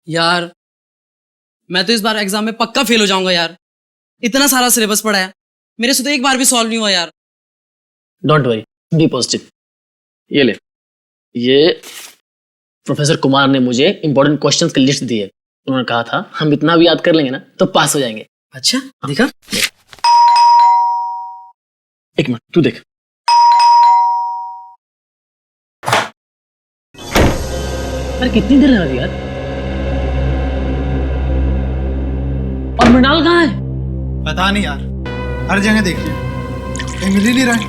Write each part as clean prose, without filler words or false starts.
यार मैं तो इस बार एग्जाम में पक्का फेल हो जाऊंगा यार। इतना सारा सिलेबस पड़ा है, मेरे से तो एक बार भी सॉल्व नहीं हुआ यार। Don't worry, be positive. ये ले, ये प्रोफेसर कुमार ने मुझे इंपॉर्टेंट क्वेश्चंस की लिस्ट दी है। उन्होंने कहा था हम इतना भी याद कर लेंगे ना तो पास हो जाएंगे। अच्छा दिखा। एक मिनट तू देख। अरे कितनी देर लगा दी यार। और मृणाल कहाँ है? पता नहीं यार, हर जगह देख लिया, कहीं मिल ही नहीं रहा है।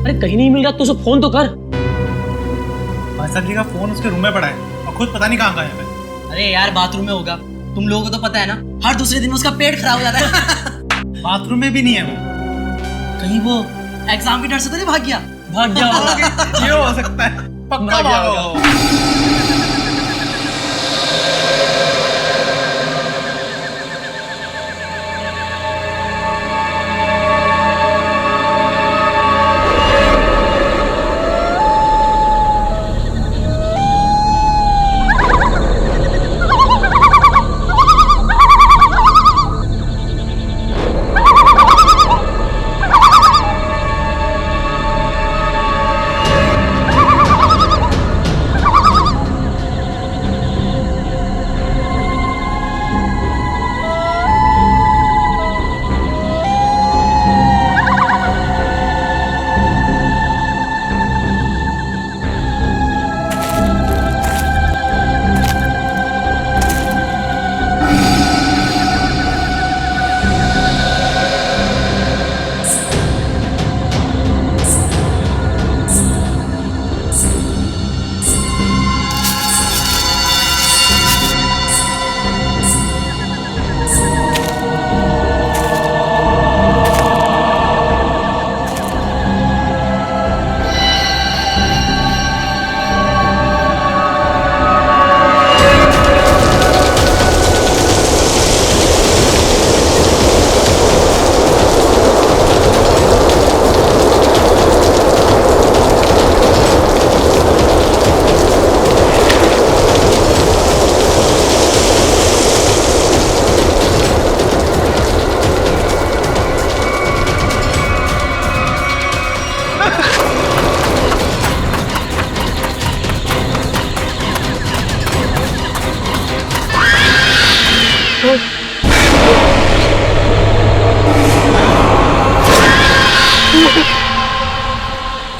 अरे कहीं नहीं मिल रहा तो उसे फोन तो कर। भाई साहब जी का फोन उसके रूम में पड़ा है और खुद पता नहीं कहाँ गया है। अरे यार बाथरूम में होगा, तुम लोगों को तो पता है ना, हर दूसरे दिन उसका पेट खराब हो जाता है। बाथरूम में भी नहीं है वो। कहीं वो एग्जाम की डर से तो नहीं भाग गया? भाग गया। ये हो सकता है, पक्का भागा होगा।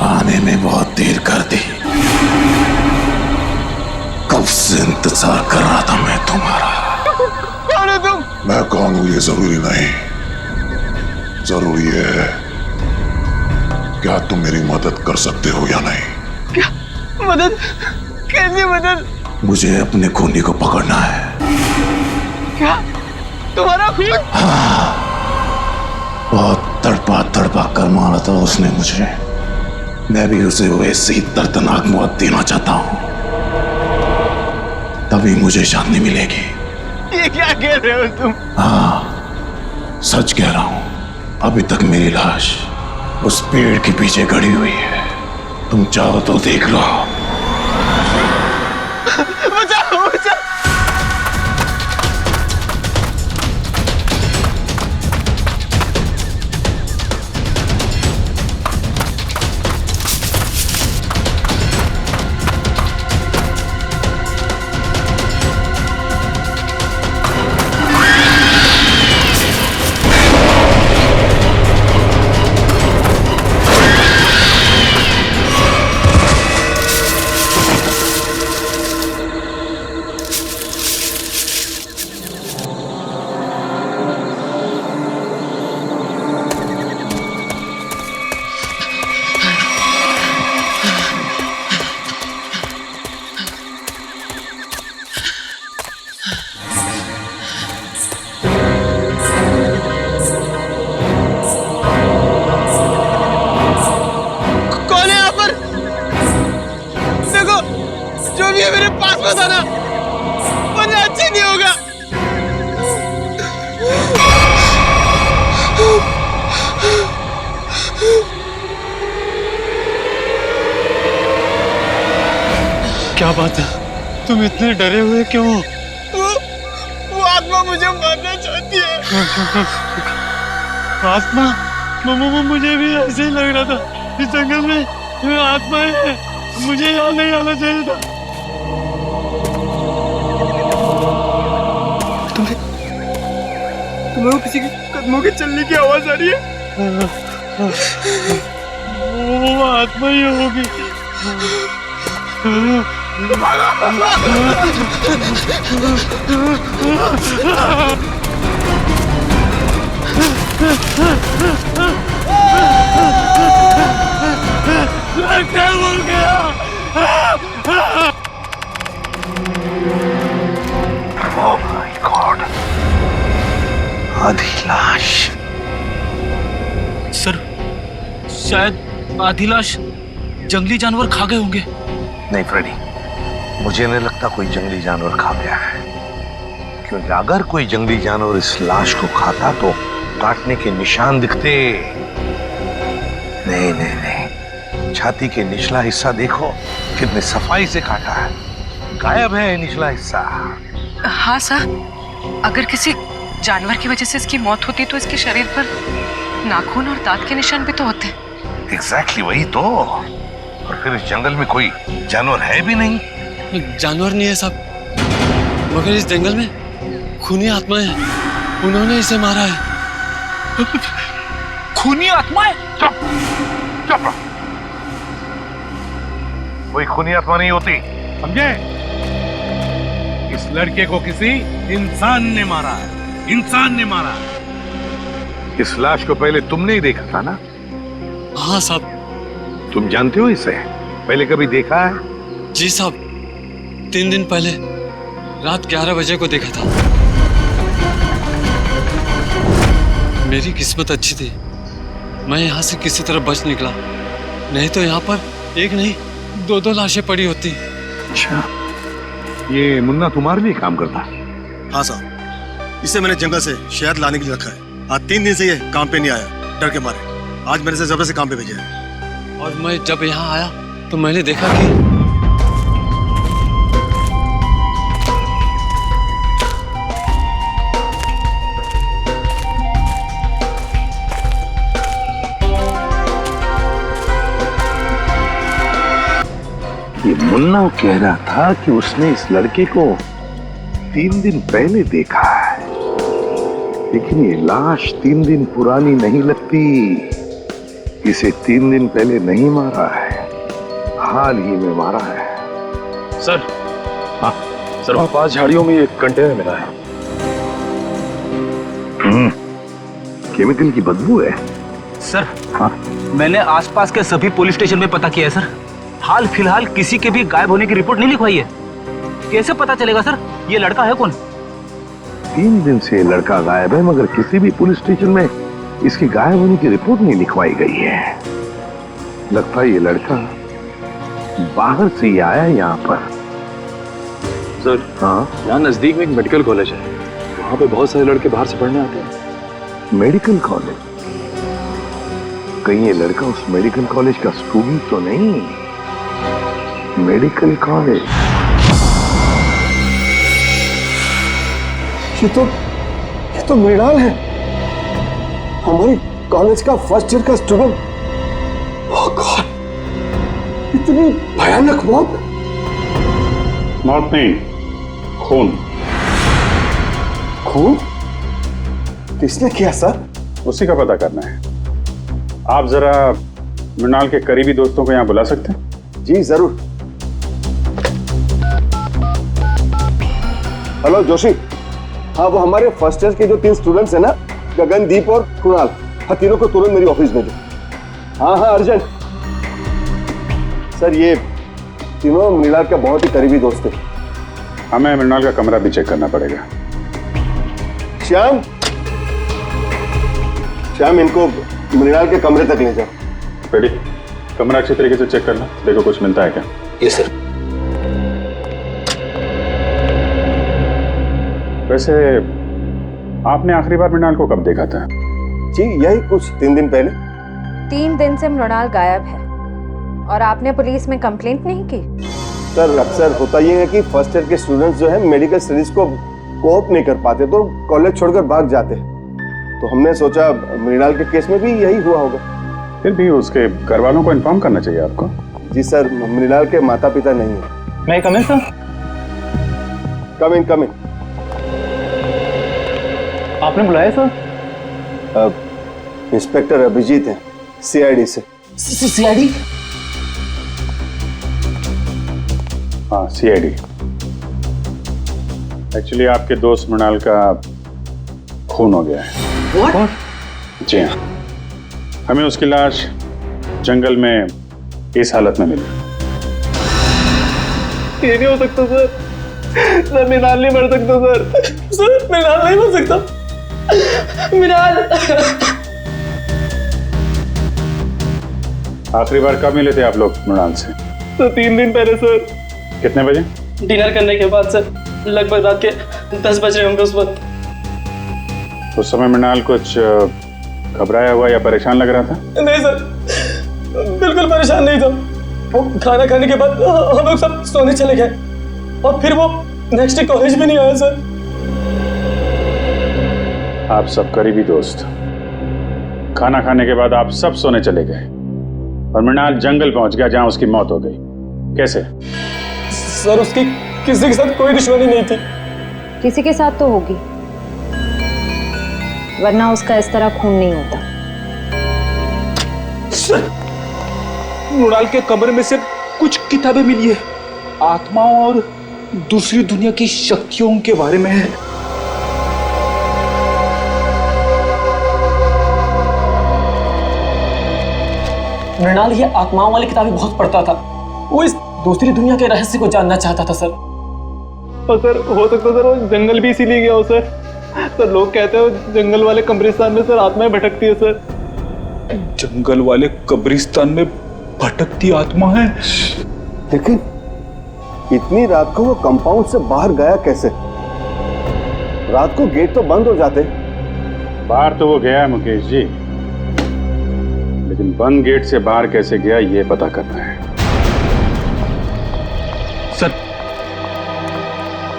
आने में बहुत देर कर दी। कब से इंतजार कर रहा था मैं तुम्हारा। कौन हो तुम? मैं कौन हूं ये जरूरी नहीं, जरूरी है क्या तुम मेरी मदद कर सकते हो या नहीं। क्या मदद? कैसी मदद? मुझे अपने खूनी को पकड़ना है। क्या तुम्हारा खून? हाँ, बहुत तड़पा तड़पा कर मारा था उसने मुझे। मैं भी उसे वैसे ही दर्दनाक मौत देना चाहता हूं, तभी मुझे शांति मिलेगी। ये क्या कह रहे हो तुम? हाँ, सच कह रहा हूं। अभी तक मेरी लाश उस पेड़ के पीछे गड़ी हुई है, तुम चाहो तो देख लो। बचाओ बचाओ। माता, तुम इतने डरे हुए क्यों? वो आत्मा मुझे मारना चाहती है। आत्मा? मुझे भी ऐसे ही लग रहा था। इस जंगल में आत्माएं हैं। मुझे यहाँ नहीं आना चाहिए था। तुम्हें वो किसी के कदमों के चलने की आवाज आ रही है? वो आत्मा ही होगी। क्या हो गया? Oh my God! आधी लाश। सर, शायद आधी लाश जंगली जानवर खा गए होंगे। नहीं फ्रेडी, मुझे नहीं लगता कोई जंगली जानवर खा गया है, क्योंकि अगर कोई जंगली जानवर इस लाश को खाता तो काटने के निशान दिखते। नहीं नहीं नहीं, छाती के निचला हिस्सा देखो, कितने सफाई से काटा है। गायब है निचला हिस्सा। हाँ सर, अगर किसी जानवर की वजह से इसकी मौत होती तो इसके शरीर पर नाखून और दांत के निशान भी तो होते। एग्जैक्टली वही तो। और फिर इस जंगल में कोई जानवर है भी नहीं। जानवर नहीं है साहब, मगर इस जंगल में खूनी आत्माएं हैं। उन्होंने इसे मारा है। खूनी आत्माएं? चुप चुप, कोई खूनी आत्मा नहीं होती, समझे? इस लड़के को किसी इंसान ने मारा है। इंसान ने मारा है। इस लाश को पहले तुमने ही देखा था ना? हाँ साहब। तुम जानते हो इसे? पहले कभी देखा है? जी साहब, 3 दिन पहले रात 11 बजे को देखा था। मेरी किस्मत अच्छी थी, मैं यहाँ से किसी तरह बच निकला, नहीं तो यहाँ पर एक नहीं 2 लाशें पड़ी होती। अच्छा, ये मुन्ना तुम्हारे लिए काम करता? हाँ साहब, इसे मैंने जंगल से शहद लाने के लिए रखा है। आज 3 दिन से ये काम पे नहीं आया, डर के मारे। आज मैंने इसे जबरदस्ती काम पे भेजा है। और मैं जब यहाँ आया तो मैंने देखा कि ये मुन्ना कह रहा था कि उसने इस लड़के को 3 दिन पहले देखा है, लेकिन ये लाश 3 दिन पुरानी नहीं लगती। इसे 3 दिन पहले नहीं मारा है, हाल ही में मारा है। सर, हाँ सर, वहाँ पास झाड़ियों में एक कंटेनर मिला है। केमिकल की बदबू है। सर, हाँ, मैंने आसपास के सभी पुलिस स्टेशन में पता किया है सर। हाल फिलहाल किसी के भी गायब होने की रिपोर्ट नहीं लिखवाई है। कैसे पता चलेगा सर ये लड़का है कौन? 3 दिन से लड़का गायब है, मगर किसी भी पुलिस स्टेशन में इसके गायब होने की रिपोर्ट नहीं लिखवाई गई है। लगता है ये लड़का बाहर से ही आया है यहाँ पर। सर, हाँ, यहाँ नजदीक में एक मेडिकल कॉलेज है, वहाँ पे बहुत सारे लड़के बाहर से पढ़ने आते हैं। Medical college? कहीं ये लड़का उस मेडिकल कॉलेज का स्टूडेंट तो नहीं? Medical college? ये तो मृणाल है, हमारे कॉलेज का फर्स्ट ईयर का स्टूडेंट। ओह गॉड, इतनी भयानक मौत। मौत नहीं, खून। खून? किसने किया सर? उसी का पता करना है। आप जरा मृणाल के करीबी दोस्तों को यहाँ बुला सकते हैं? जी जरूर। हेलो जोशी। हाँ, वो हमारे फर्स्ट ईयर के जो 3 स्टूडेंट्स हैं ना, गगनदीप और कुणाल, हाँ तीनों को तुरंत मेरी ऑफिस भेजो। हाँ हाँ अर्जेंट। सर, ये तीनों मृणाल का बहुत ही करीबी दोस्त है। हमें मृणाल का कमरा भी चेक करना पड़ेगा। श्याम, श्याम, इनको मृणाल के कमरे तक ले जाओ। रेडी? कमरा अच्छी तरीके से चेक करना, देखो कुछ मिलता है क्या। Yes sir. वैसे आपने आखिरी बार मृणाल को कब देखा था? जी यही कुछ 3 दिन पहले। 3 दिन से मृणाल गायब है और आपने पुलिस में कंप्लेंट नहीं की? सर अक्सर होता ये है कि फर्स्ट ईयर के स्टूडेंट्स जो है मेडिकल स्टडीज को कोप नहीं कर पाते तो कॉलेज छोड़कर भाग जाते हैं। तो हमने सोचा मृणाल के केस में भी यही हुआ होगा। फिर भी उसके घर वालों को इन्फॉर्म करना चाहिए आपको। जी सर, मृणाल के माता पिता नहीं है। मैं कम इन सर? कम इन। आपने बुलाया सर? इंस्पेक्टर अभिजीत हैं, सीआईडी से। सीआईडी? हाँ, सीआईडी। एक्चुअली आपके दोस्त मृणाल का खून हो गया है। What? जी हाँ, हमें उसकी लाश जंगल में इस हालत में मिली। ये नहीं हो सकता सर। सर मृणाल नहीं मर सकता सर। सर मृणाल नहीं मर सकता। मृणाल। आखिरी बार कब मिले थे आप लोग मृणाल से? तो 3 दिन पहले सर। कितने बजे? डिनर करने के बाद सर, लगभग रात के 10 बज रहे होंगे उस वक्त। उस समय मृणाल कुछ घबराया हुआ या परेशान लग रहा था? नहीं सर, बिल्कुल परेशान नहीं था। वो खाना खाने के बाद हम लोग सब सोने चले गए और फिर वो नेक्स्ट डे कॉलेज भी नहीं आया सर। आप सब करीबी दोस्त, खाना खाने के बाद आप सब सोने चले गए और मृणाल जंगल पहुंच गया जहां उसकी मौत हो गई। कैसे? सर उसकी किसी के साथ कोई दुश्मनी नहीं थी। किसी के साथ तो होगी, वरना उसका इस तरह खून नहीं होता। सर मृणाल के कमरे में से कुछ किताबें मिली है, आत्माओं और दूसरी दुनिया की शक्तियों के बारे में है। मृणाल ये आत्माओं वाली किताबें बहुत पढ़ता था। वो इस दूसरी दुनिया के रहस्य को जानना चाहता था सर। और सर हो सकता सर वो जंगल भी इसीलिए गया हो सर। सर लोग कहते हैं जंगल वाले कब्रिस्तान में सर आत्माएं भटकती है सर। जंगल वाले कब्रिस्तान में भटकती आत्मा है? लेकिन इतनी रात को वो कंपाउंड से बाहर गया कैसे? रात को गेट तो बंद हो जाते। बाहर तो वो गया मुकेश जी, लेकिन बंद गेट से बाहर कैसे गया ये पता करना है। सर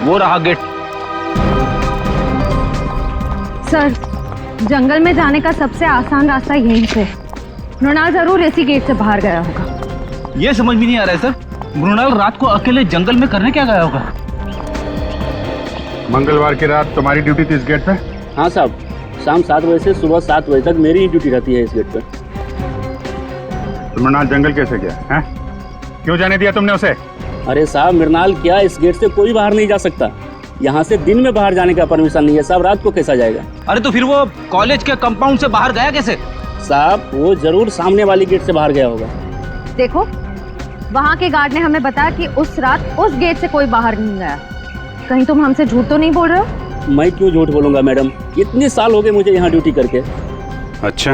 वो रहा गेट। सर जंगल में जाने का सबसे आसान रास्ता यहीं से। मृणाल जरूर इसी गेट से बाहर गया होगा। ये समझ में नहीं आ रहा है सर, मृणाल रात को अकेले जंगल में करने क्या गया होगा? मंगलवार की रात तुम्हारी ड्यूटी थी इस गेट पे? हाँ साहब, शाम 7 बजे से सुबह 7 बजे तक मेरी ही ड्यूटी रहती है इस गेट पे। तो मृणाल जंगल कैसे गया है? क्यों जाने दिया तुमने उसे? अरे साहब मृणाल क्या, इस गेट से कोई बाहर नहीं जा सकता। यहाँ से दिन में बाहर जाने का परमिशन नहीं है साहब, रात को कैसा जाएगा? अरे तो फिर वो कॉलेज के कंपाउंड से बाहर गया कैसे? साहब वो जरूर सामने वाली गेट से बाहर गया होगा। देखो वहाँ के गार्ड ने हमें बताया कि उस रात उस गेट से कोई बाहर नहीं गया। कहीं तुम हमसे झूठ तो नहीं बोल रहे हो? मैं क्यों झूठ बोलूंगा मैडम, इतने साल हो गए मुझे यहाँ ड्यूटी करके। अच्छा,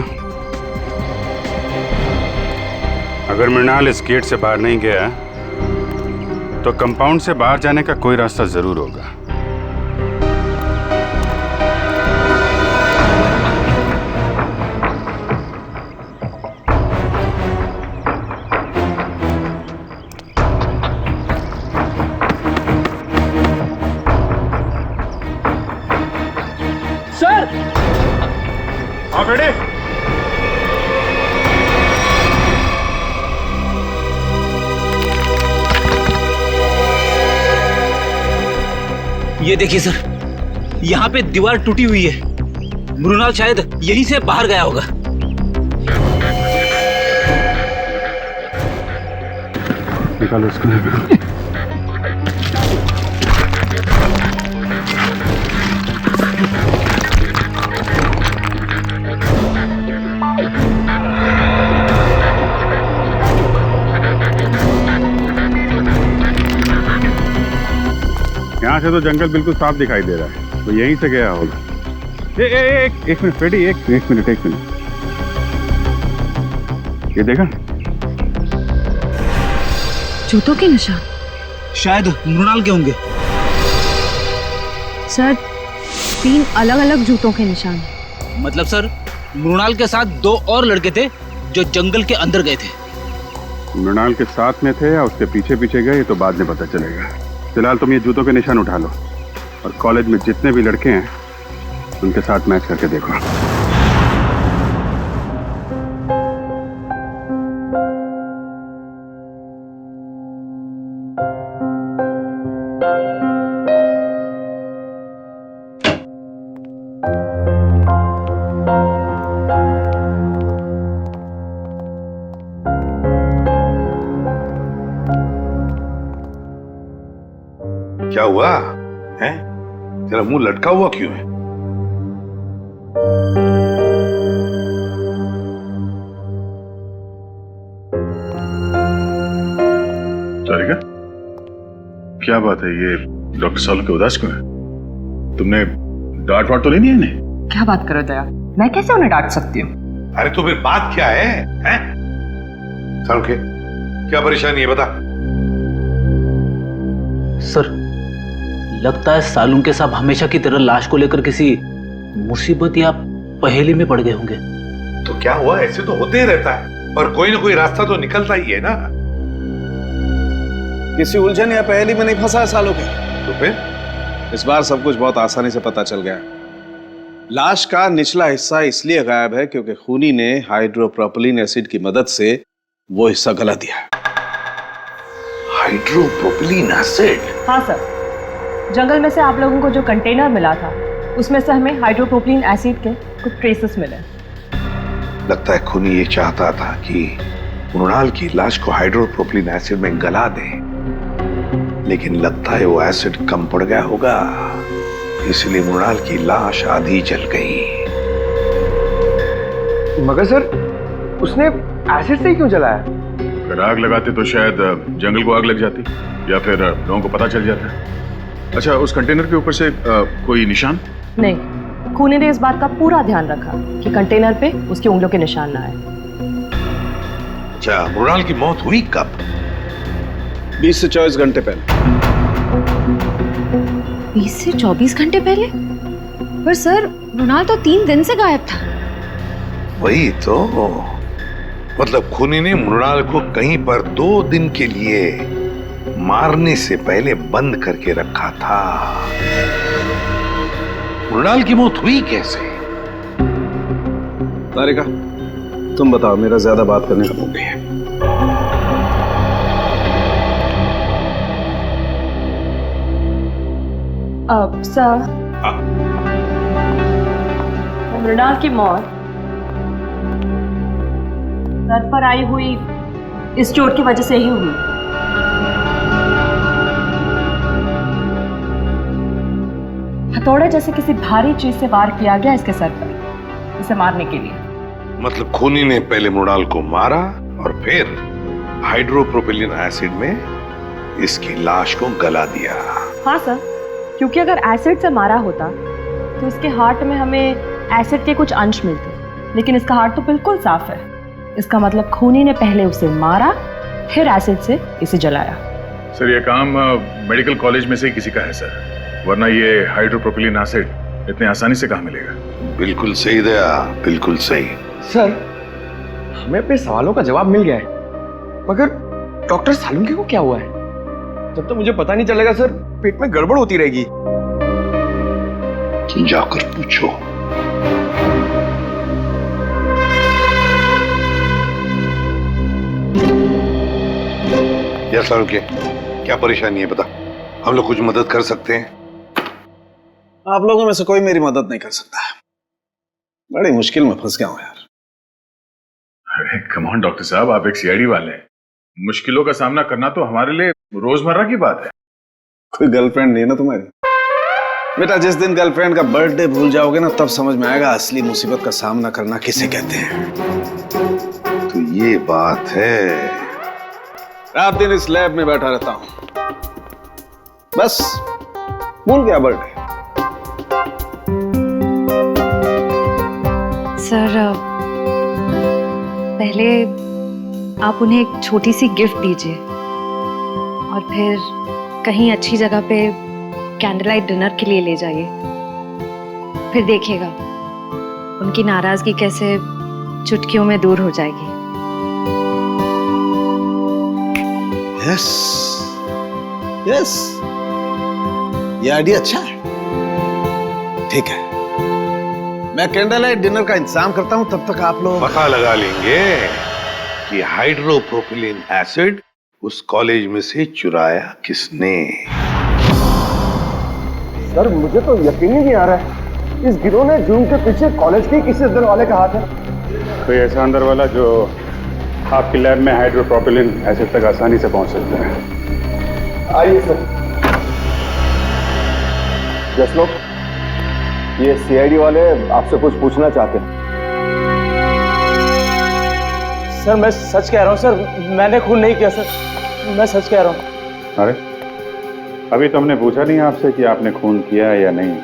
अगर मृणाल इस गेट से बाहर नहीं गया तो कंपाउंड से बाहर जाने का कोई रास्ता जरूर होगा। सर हाँ बेटे, ये देखिए सर, यहाँ पे दीवार टूटी हुई है। मृणाल शायद यहीं से बाहर गया होगा। निकालो इसको। यहाँ से तो जंगल बिल्कुल साफ दिखाई दे रहा है, तो यहीं से गया होगा। एक मिनट बेटी, एक मिनट। ये देखा? जूतों के निशान? शायद मृणाल के होंगे। सर 3 अलग अलग जूतों के निशान। मतलब सर मृणाल के साथ 2 और लड़के थे जो जंगल के अंदर गए थे। मृणाल के साथ में थे या उसके पीछे पीछे गए, ये तो बाद में पता चलेगा। फिलहाल तुम ये जूतों के निशान उठा लो और कॉलेज में जितने भी लड़के हैं उनके साथ मैच करके देखो। क्या हुआ है? तेरा मुंह लटका हुआ क्यों है? सारिका, क्या बात है? ये डॉक्टर सालू के उदास क्यों है? तुमने डांट वाट तो नहीं दी इन्हें? क्या बात करो दया, मैं कैसे उन्हें डांट सकती हूँ? अरे तो फिर बात क्या है? सालू के क्या परेशानी है, बता। सर, लगता है सालुंके साहब हमेशा की तरह लाश को लेकर किसी मुसीबत या पहेली में पड़ गए होंगे। तो क्या हुआ? ऐसे तो होते ही रहता है और कोई ना कोई रास्ता तो निकलता ही है ना। किसी उलझन या पहेली में नहीं फंसा है सालों के। तो फिर इस बार सब कुछ बहुत आसानी से पता चल गया। लाश का निचला हिस्सा इसलिए गायब है क्योंकि खूनी ने हाइड्रोप्रोपिलीन एसिड की मदद से वो हिस्सा गला दिया। हाइड्रोप्रोपिलीन एसिड? हाँ सर, जंगल में से आप लोगों को जो कंटेनर मिला था उसमें से हमें हाइड्रोप्रोपिलीन एसिड के कुछ ट्रेसेस मिले। लगता है खूनी ये चाहता था कि मृणाल की लाश को हाइड्रोप्रोपिलीन एसिड में गला दे, लेकिन लगता है वो एसिड कम पड़ गया होगा, इसलिए मृणाल की लाश आधी जल गई। मगर सर, उसने एसिड से ही क्यों जलाया? अगर आग लगाते तो शायद जंगल को आग लग जाती या फिर लोगों को पता चल जाता। अच्छा, उस कंटेनर के ऊपर से कोई निशान? नहीं, खूनी ने इस बात का पूरा ध्यान रखा कि कंटेनर पे उसकी उंगलियों के निशान ना आए। अच्छा, मृणाल की मौत हुई कब? 20 से 24 घंटे पहले। 20 से 24 घंटे पहले? पर सर, मृणाल तो 3 दिन से गायब था। वही तो, मतलब खूनी ने मृणाल को कहीं पर 2 दिन के लिए मारने से पहले बंद करके रखा था। मृणाल की मौत हुई कैसे? तारिका, तुम बताओ, मेरा ज्यादा बात करने का मूड नहीं है। सर, मृणाल की मौत सर पर आई हुई इस चोट की वजह से ही हुई। हथौड़े जैसे किसी भारी चीज से वार किया गया इसके सर पर, इसे मारने के लिए। मतलब खूनी ने पहले मृणाल को मारा और फिर हाइड्रोप्रोपिलीन एसिड में इसकी लाश को गला दिया। हाँ सर, क्योंकि अगर एसिड से मारा होता तो इसके हार्ट में हमें एसिड के कुछ अंश मिलते, लेकिन इसका हार्ट तो बिल्कुल साफ है। इसका मतलब खूनी ने पहले उसे मारा, फिर एसिड से इसे जलाया। सर, ये काम मेडिकल कॉलेज में से ही किसी का है सर, वरना ये हाइड्रोप्रोपिलीन एसिड इतने आसानी से कहाँ मिलेगा? बिल्कुल सही दया, बिल्कुल सही। सर, हमें अपने सवालों का जवाब मिल गया है, मगर डॉक्टर सालुंके को क्या हुआ है? जब तक मुझे पता नहीं चलेगा सर, पेट में गड़बड़ होती रहेगी। जाकर पूछो। या सालुंके, क्या परेशानी है बता, हम लोग कुछ मदद कर सकते हैं? आप लोगों में से कोई मेरी मदद नहीं कर सकता। बड़ी मुश्किल में फंस गया हूं यार। अरे कम ऑन डॉक्टर साहब, आप एक सीआईडी वाले हैं, मुश्किलों का सामना करना तो हमारे लिए रोजमर्रा की बात है। कोई गर्लफ्रेंड नहीं है ना तुम्हारी? बेटा, जिस दिन गर्लफ्रेंड का बर्थडे भूल जाओगे ना, तब समझ में आएगा असली मुसीबत का सामना करना किसे कहते हैं। तो ये बात है। रात दिन इस लैब में बैठा रहता हूं, बस भूल गया बर्थडे। सर, पहले आप उन्हें एक छोटी सी गिफ्ट दीजिए और फिर कहीं अच्छी जगह पे कैंडल लाइट डिनर के लिए ले जाइए। फिर देखिएगा उनकी नाराजगी कैसे चुटकियों में दूर हो जाएगी। यस यस, ये आइडिया अच्छा है। ठीक है, मैं कैंडल लाइट डिनर का इंतजाम करता हूं, तब तक आप लोग पता लगा लेंगे कि हाइड्रोप्रोपिलीन एसिड उस कॉलेज में से चुराया किसने। सर मुझे तो यकीन ही नहीं आ रहा है, इस गिरोह ने जूम के पीछे कॉलेज के किसी अंदर वाले का हाथ है। कोई ऐसा अंदर वाला जो आपकी लैब में हाइड्रोप्रोपिलीन एसिड तक आसानी से पहुंच सकता है। आइए सर। जसलोक, ये सीआईडी वाले आपसे कुछ पूछना चाहते हैं। सर मैं सच कह रहा हूँ सर, मैंने खून नहीं किया सर, मैं सच कह रहा हूँ। अरे अभी तो हमने पूछा नहीं आपसे कि आपने खून किया है या नहीं,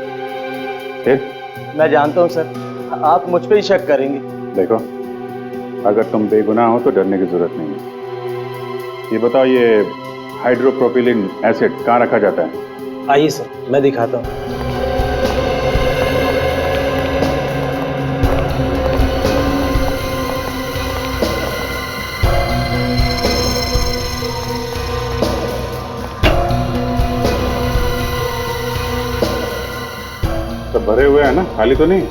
फिर? मैं जानता हूँ सर, आप मुझ पे ही शक करेंगे। देखो, अगर तुम बेगुनाह हो तो डरने की जरूरत नहीं है। ये बताओ, ये हाइड्रोप्रोपिलीन एसिड कहाँ रखा जाता है? आइए सर, मैं दिखाता हूँ। तो भरे हुए हैं ना, खाली तो नहीं?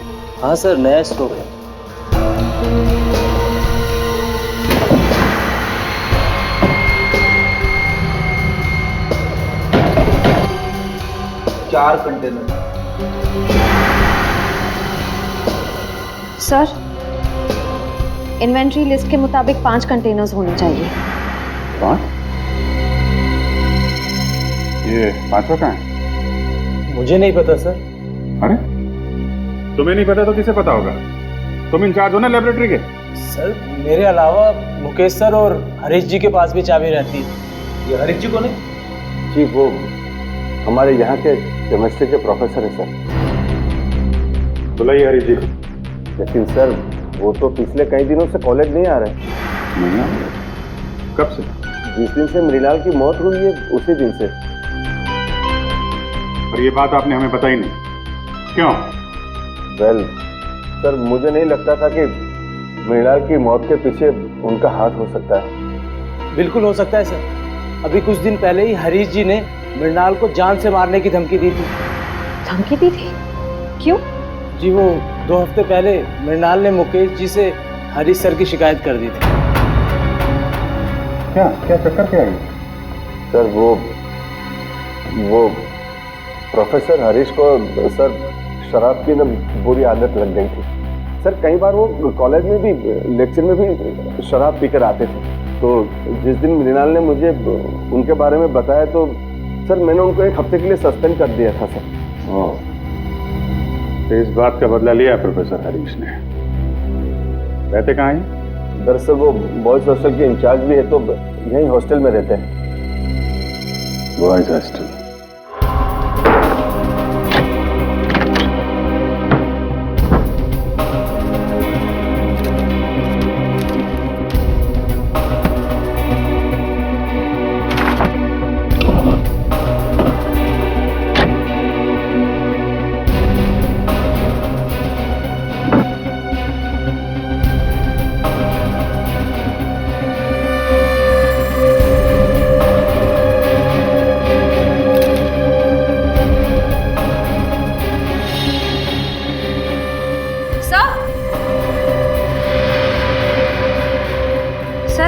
हाँ सर, नया स्टॉक है। चार कंटेनर। सर, इन्वेंट्री लिस्ट के मुताबिक 5 कंटेनर्स होने चाहिए। 5? ये 5वां कहाँ है? मुझे नहीं पता सर। अरे तुम्हें नहीं पता तो किसे पता होगा? तुम इंचार्ज हो ना लेबोरेटरी के। सर मेरे अलावा मुकेश सर और हरीश जी के पास भी चाबी रहती है। ये हरीश जी कौन है? जी वो हमारे यहाँ के केमिस्ट्री के प्रोफेसर है सर। बुलाइए हरीश जी। लेकिन सर वो तो पिछले कई दिनों से कॉलेज नहीं आ रहे। नहीं आ रहे? कब से? जिस दिन से मृणाल की मौत हुई है उसी दिन से। और ये बात आपने हमें बताई नहीं, क्यों? वेल सर, मुझे नहीं लगता था कि मृणाल की मौत के पीछे उनका हाथ हो सकता है। बिल्कुल हो सकता है सर। अभी कुछ दिन पहले ही हरीश जी ने मृणाल को जान से मारने की धमकी दी थी। धमकी दी थी? क्यों? जी वो 2 हफ्ते पहले मृणाल ने मुकेश जी से हरीश सर की शिकायत कर दी थी। क्या क्या चक्कर क्या है? सर वो प्रोफेसर हरीश को सर शराब की ना बुरी आदत लग गई थी। सर कई बार वो कॉलेज में भी लेक्चर में भी शराब पीकर आते थे। तो जिस दिन मृणाल ने मुझे उनके बारे में बताया तो सर मैंने उनको 1 हफ्ते के लिए सस्पेंड कर दिया था सर। तो इस बात का बदला लिया प्रोफेसर हरीश ने। रहते कहाँ हैं? दरअसल वो बॉयज हॉस्टल के इंचार्ज भी है, तो यहीं हॉस्टल में रहते हैं। Boys hostel.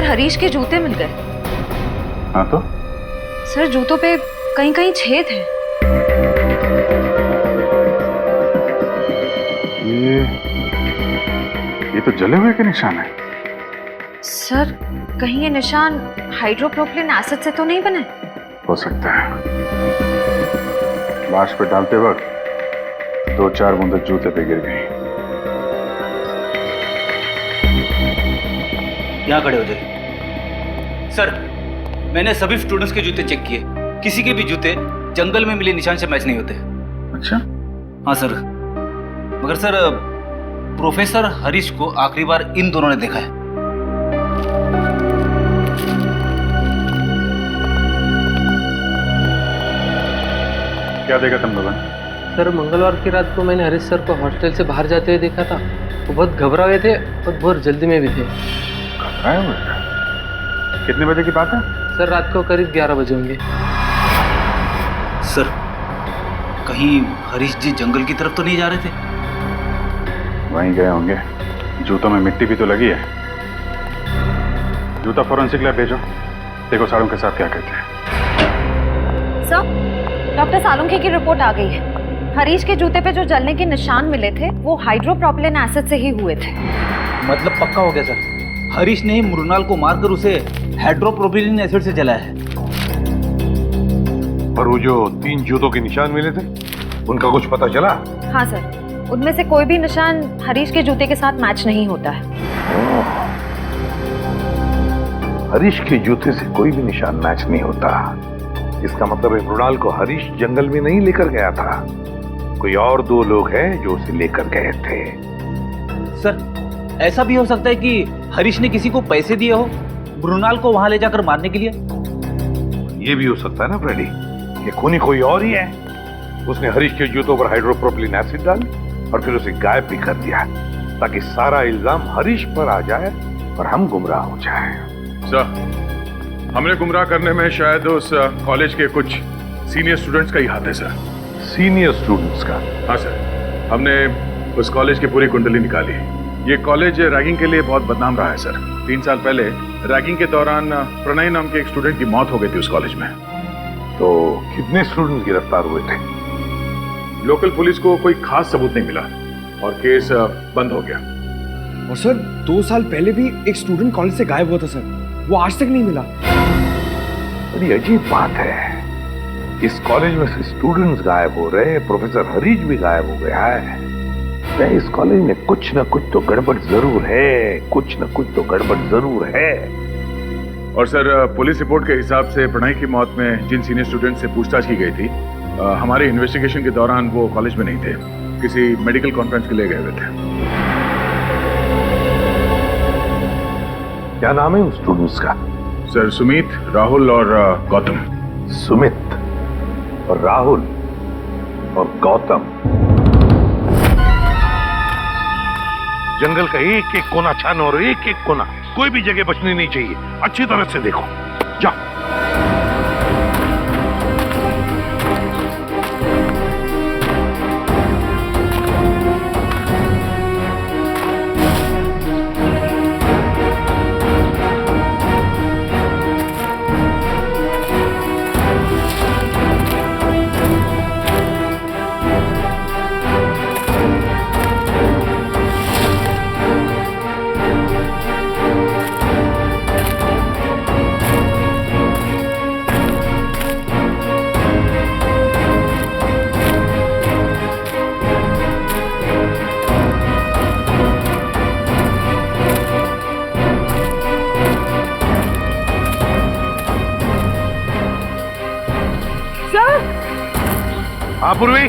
हरीश के जूते मिल गए। हाँ तो? सर जूतों पे कहीं कहीं छेद है। ये तो जले हुए के निशान है। सर कहीं ये निशान हाइड्रोप्रोपिलीन एसिड से तो नहीं बने? हो सकता है। लाश पे डालते वक्त 2-4 बूंदें जूते पे गिर गई। यहाँ खड़े हो जाइए। सर मैंने सभी स्टूडेंट्स के जूते चेक किए, किसी के भी जूते जंगल में मिले निशान से मैच नहीं होते। अच्छा? हाँ सर, मगर सर प्रोफेसर हरीश को आखिरी बार इन दोनों ने देखा है। क्या देखा तुम लोगों ने? सर मंगलवार की रात को मैंने हरीश सर को हॉस्टल से बाहर जाते हुए देखा था। वो बहुत घबरा हुए थे और बहुत जल्दी में भी थे। घबराए हुए थे? कितने बजे की बात है? सर रात को करीब 11 बजे होंगे। सर कहीं हरीश जी जंगल की तरफ तो नहीं जा रहे थे? वहीं गए होंगे। जूतों में मिट्टी भी तो लगी है। जूता फॉरेंसिक लैब भेजो, देखो साड़ों के साथ क्या कहते हैं। सर, डॉक्टर सालुंखे की रिपोर्ट आ गई है। हरीश के जूते पे जो जलने के निशान मिले थे वो हाइड्रोप्रोपिलीन एसिड से ही हुए थे। मतलब पक्का हो गया सर, हरीश ने ही मृणाल को मारकर उसे हाइड्रोप्रोपिलीन एसिड से जलाया है। और वो जो 3 जूतों के निशान मिले थे उनका कुछ पता चला? हाँ सर, उनमें से कोई भी निशान हरीश के जूते के साथ मैच नहीं होता है। हरीश के जूते से कोई भी निशान मैच नहीं होता। इसका मतलब है मृणाल को हरीश जंगल में नहीं लेकर गया था, कोई और 2 लोग हैं जो उसे लेकर गए थे। सर ऐसा भी हो सकता है कि हरीश ने किसी को पैसे दिए हो मृणाल को वहां ले जाकर मारने के लिए। ये भी हो सकता है ना फ्रेडी, ये खूनी कोई और ही है। उसने हरीश के जूतों पर हाइड्रोप्रोपिलीन एसिड डाली और फिर उसे गायब भी कर दिया ताकि सारा इल्जाम हरीश पर आ जाए और हम गुमराह हो जाए। सर, हमने गुमराह करने में शायद उस कॉलेज के कुछ सीनियर स्टूडेंट्स का ही हाथ है सर। सीनियर स्टूडेंट्स का? हाँ सर, हमने उस कॉलेज की पूरी कुंडली निकाली। ये कॉलेज रैगिंग के लिए बहुत बदनाम रहा है सर। 3 साल पहले रैगिंग के दौरान प्रणय नाम के एक स्टूडेंट की मौत हो गई थी उस कॉलेज में। तो कितने स्टूडेंट्स गिरफ्तार हुए थे? लोकल पुलिस को कोई खास सबूत नहीं मिला और केस बंद हो गया। और सर 2 साल पहले भी एक स्टूडेंट कॉलेज से गायब हुआ था सर, वो आज तक नहीं मिला। बड़ी अजीब बात है, इस कॉलेज में से स्टूडेंट्स गायब हो रहे हैं, प्रोफेसर हरीश भी गायब हो गया है। इस कॉलेज में कुछ न कुछ तो गड़बड़ जरूर है, कुछ न कुछ तो गड़बड़ जरूर है। और सर पुलिस रिपोर्ट के हिसाब से प्रणय की मौत में जिन सीनियर स्टूडेंट से पूछताछ की गई थी, हमारे इन्वेस्टिगेशन के दौरान वो कॉलेज में नहीं थे, किसी मेडिकल कॉन्फ्रेंस के लिए गए हुए थे। क्या नाम है उन स्टूडेंट्स का? सर सुमित, राहुल और गौतम। सुमित और राहुल और गौतम। जंगल का एक एक कोना छानो और एक एक कोना, कोई भी जगह बचनी नहीं चाहिए। अच्छी तरह से देखो, जाओ। हाँ पूर्वी,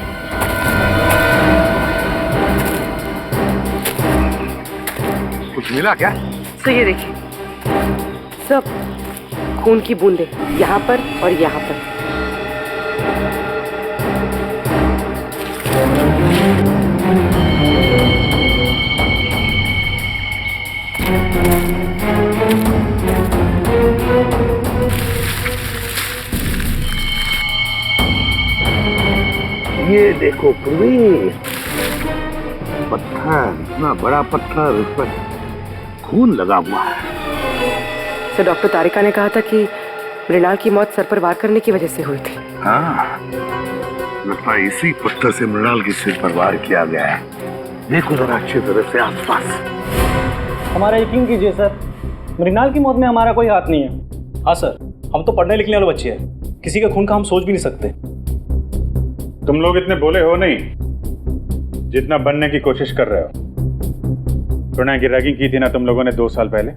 कुछ मिला क्या? सर ये देखिए, सब खून की बूंदें यहाँ पर और यहाँ पर। ये देखो पूर्वी, पत्थर, इतना बड़ा पत्थर, उस पर खून लगा हुआ है। सर डॉक्टर तारिका ने कहा था कि मृणाल की मौत सर पर वार करने की वजह से हुई थी। हाँ, लगता है इसी पत्थर से मृणाल के सिर पर वार किया गया है। देखो जरा अच्छी तरह से आसपास। हमारा यकीन कीजिए सर, मृणाल की मौत में हमारा कोई हाथ नहीं है। हाँ सर, हम तो पढ़ने लिखने वाले बच्चे हैं, किसी के खून का हम सोच भी नहीं सकते। तुम लोग इतने बोले हो नहीं जितना बनने की कोशिश कर रहे हो। प्रणय की रैगिंग की थी ना तुम लोगों ने 2 साल पहले।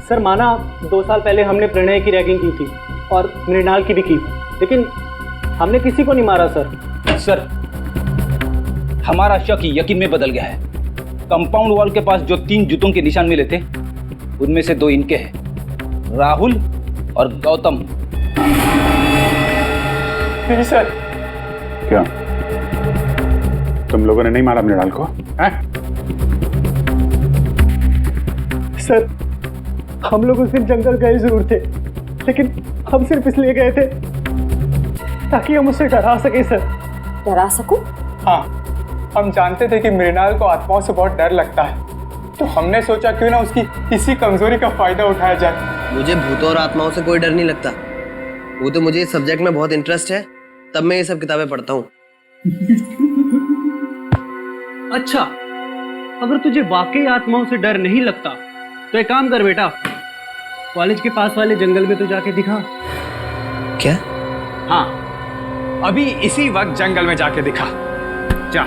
सर माना 2 साल पहले हमने प्रणय की रैगिंग की थी और मृणाल की भी की, लेकिन हमने किसी को नहीं मारा सर। सर हमारा शक यकीन में बदल गया है। कंपाउंड वॉल के पास जो 3 जूतों के निशान मिले थे उनमें से 2 इनके हैं, राहुल और गौतम। नहीं सर। क्या तुम लोगों ने नहीं मारा मृणाल को? हैं? सर, हम लोग उस दिन जंगल गए जरूर थे, लेकिन हम सिर्फ इसलिए गए थे ताकि हम उसे डरा सके सर। डरा सकूं? हाँ, हम जानते थे कि मृणाल को आत्माओं से बहुत डर लगता है, तो हमने सोचा क्यों ना उसकी इसी कमजोरी का फायदा उठाया जाए। मुझे भूतों और आत्माओं से कोई डर नहीं लगता। वो तो मुझे इस सब्जेक्ट में बहुत इंटरेस्ट है, तब मैं ये सब किताबें पढ़ता हूँ। अच्छा, अगर तुझे वाकई आत्माओं से डर नहीं लगता तो एक काम कर बेटा, कॉलेज के पास वाले जंगल में तो जाके दिखा। क्या? हाँ, अभी इसी वक्त जंगल में जाके दिखा जा।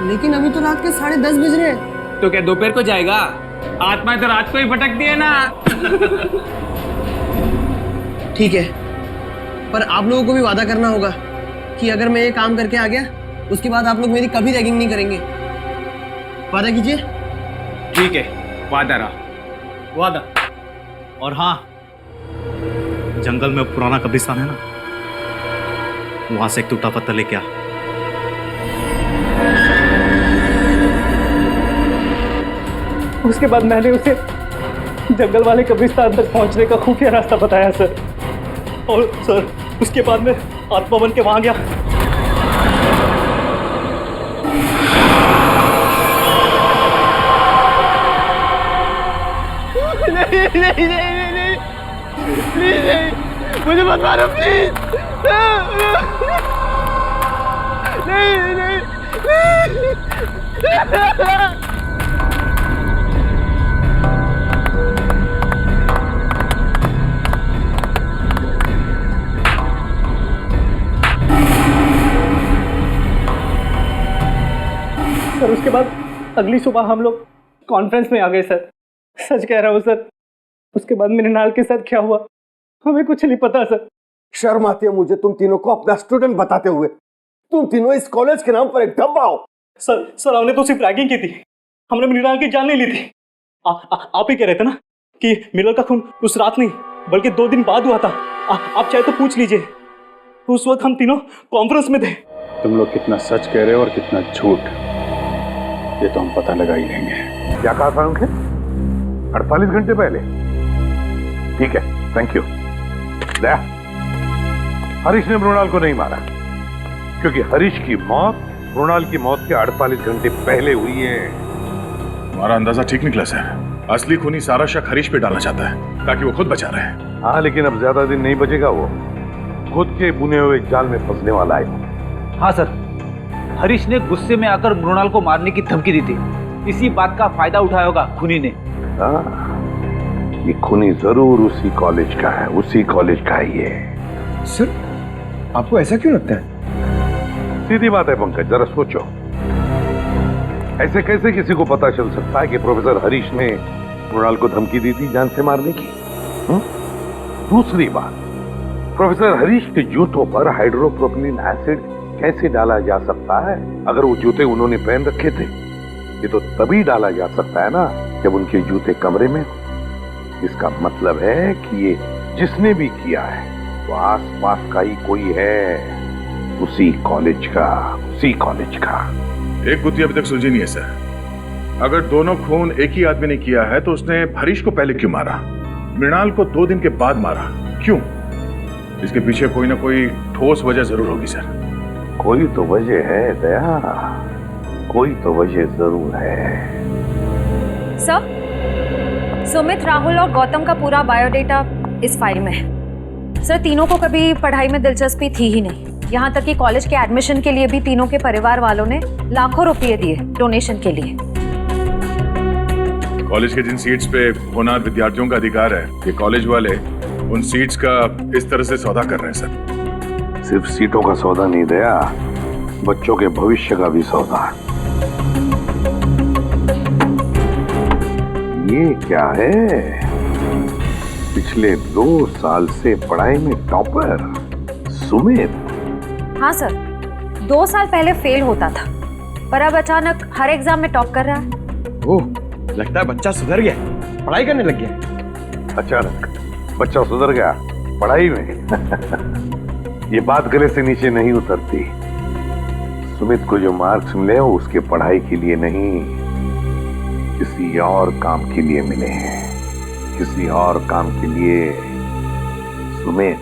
लेकिन अभी तो रात के 10:30 बज रहे हैं। तो क्या दोपहर को जाएगा? आत्माएं तो रात को ही भटकती है ना। ठीक है, पर आप लोगों को भी वादा करना होगा कि अगर मैं ये काम करके आ गया उसके बाद आप लोग मेरी कभी रैगिंग नहीं करेंगे। वादा कीजिए। ठीक है, वादा रहा। वादा। और हाँ, जंगल में पुराना कब्रिस्तान है ना, वहां से एक टूटा पत्थर लेके आ। उसके बाद मैंने उसे जंगल वाले कब्रिस्तान तक पहुंचने का खुफिया रास्ता बताया सर, और सर उसके बाद मैं आत्मा बन के वहां गया। नहीं नहीं नहीं नहीं प्लीज नहीं, मुझे मत मारो प्लीज। नहीं नहीं सर उसके बाद अगली सुबह हम लोग कॉन्फ्रेंस में आ गए सर। सच कह रहा हूँ सर, उसके बाद मृणाल के साथ क्या हुआ हमें कुछ नहीं पता सर। शर्म आती है मुझे तुम तीनों को अपना स्टूडेंट बताते हुए। तुम तीनों इस कॉलेज के नाम पर एक डब्बा हो। सर हमने तो सिर्फ रैगिंग की थी, हमने मृणाल की जान नहीं ली थी। आप ही कह रहे थे ना कि मृणाल का खून उस रात नहीं बल्कि 2 दिन बाद हुआ था। आप चाहे तो पूछ लीजिए, उस वक्त हम तीनों कॉन्फ्रेंस में थे। तुम लोग कितना सच कह रहे हो और कितना झूठ, ये तो हम पता लगा ही लेंगे। क्या कहा था उनके? 48 घंटे पहले? ठीक है, थैंक यू। दया, हरीश ने मृणाल को नहीं मारा, क्योंकि हरीश की मौत मृणाल की मौत के 48 घंटे पहले हुई है। हमारा अंदाजा ठीक निकला सर। असली खूनी सारा शक हरीश पे डालना चाहता है ताकि वो खुद बचा रहे। हाँ, लेकिन अब ज्यादा दिन नहीं बचेगा, वो खुद के बुने हुए जाल में फंसने वाला है। हाँ सर, हरीश ने गुस्से में आकर मृणाल को मारने की धमकी दी थी। इसी बात का फायदा उठाया होगा खूनी ने। ये खूनी जरूर उसी कॉलेज का है, उसी कॉलेज का ही है। सर, आपको ऐसा क्यों लगता है? सीधी बात है पंकज, जरा सोचो, ऐसे कैसे किसी को पता चल सकता है कि प्रोफेसर हरीश ने मृणाल को धमकी दी थी जान से मारने की? दूसरी बात, प्रोफेसर हरीश के जूतों पर हाइड्रोप्रोपिलीन एसिड कैसे डाला जा सकता है? अगर वो जूते उन्होंने पहन रखे थे, ये तो तभी डाला जा सकता है ना जब उनके जूते कमरे में हो। इसका मतलब है कि ये जिसने भी किया है वो आसपास का ही कोई है, उसी कॉलेज का, उसी कॉलेज का। एक गुत्थी अभी तक सुलझी नहीं है सर। अगर दोनों खून एक ही आदमी ने किया है तो उसने हरीश को पहले क्यों मारा, मृणाल को 2 दिन के बाद मारा क्यों? इसके पीछे कोई ना कोई ठोस वजह जरूर होगी सर। कोई तो वजह है दया, कोई तो वजह जरूर है। सर, सुमित, राहुल और गौतम का पूरा बायोडेटा इस फाइल में है। सर, तीनों को कभी पढ़ाई में दिलचस्पी थी ही नहीं, यहाँ तक कि कॉलेज के एडमिशन के लिए भी तीनों के परिवार वालों ने लाखों रुपए दिए डोनेशन के लिए। कॉलेज के जिन सीट्स पे होनहार विद्यार्थियों का अधिकार है, ये कॉलेज वाले उन सीट्स का इस तरह से सौदा कर रहे हैं सर। सिर्फ सीटों का सौदा नहीं दया, बच्चों के भविष्य का भी सौदा। ये क्या है? पिछले 2 साल से पढ़ाई में टॉपर सुमित। हाँ सर, 2 साल पहले फेल होता था, पर अब अचानक हर एग्जाम में टॉप कर रहा है। ओह, लगता है बच्चा सुधर गया, पढ़ाई करने लग गया। अचानक बच्चा सुधर गया पढ़ाई में? ये बात गले से नीचे नहीं उतरती। सुमित को जो मार्क्स मिले वो उसके पढ़ाई के लिए नहीं, किसी और काम के लिए मिले हैं, किसी और काम के लिए। सुमित,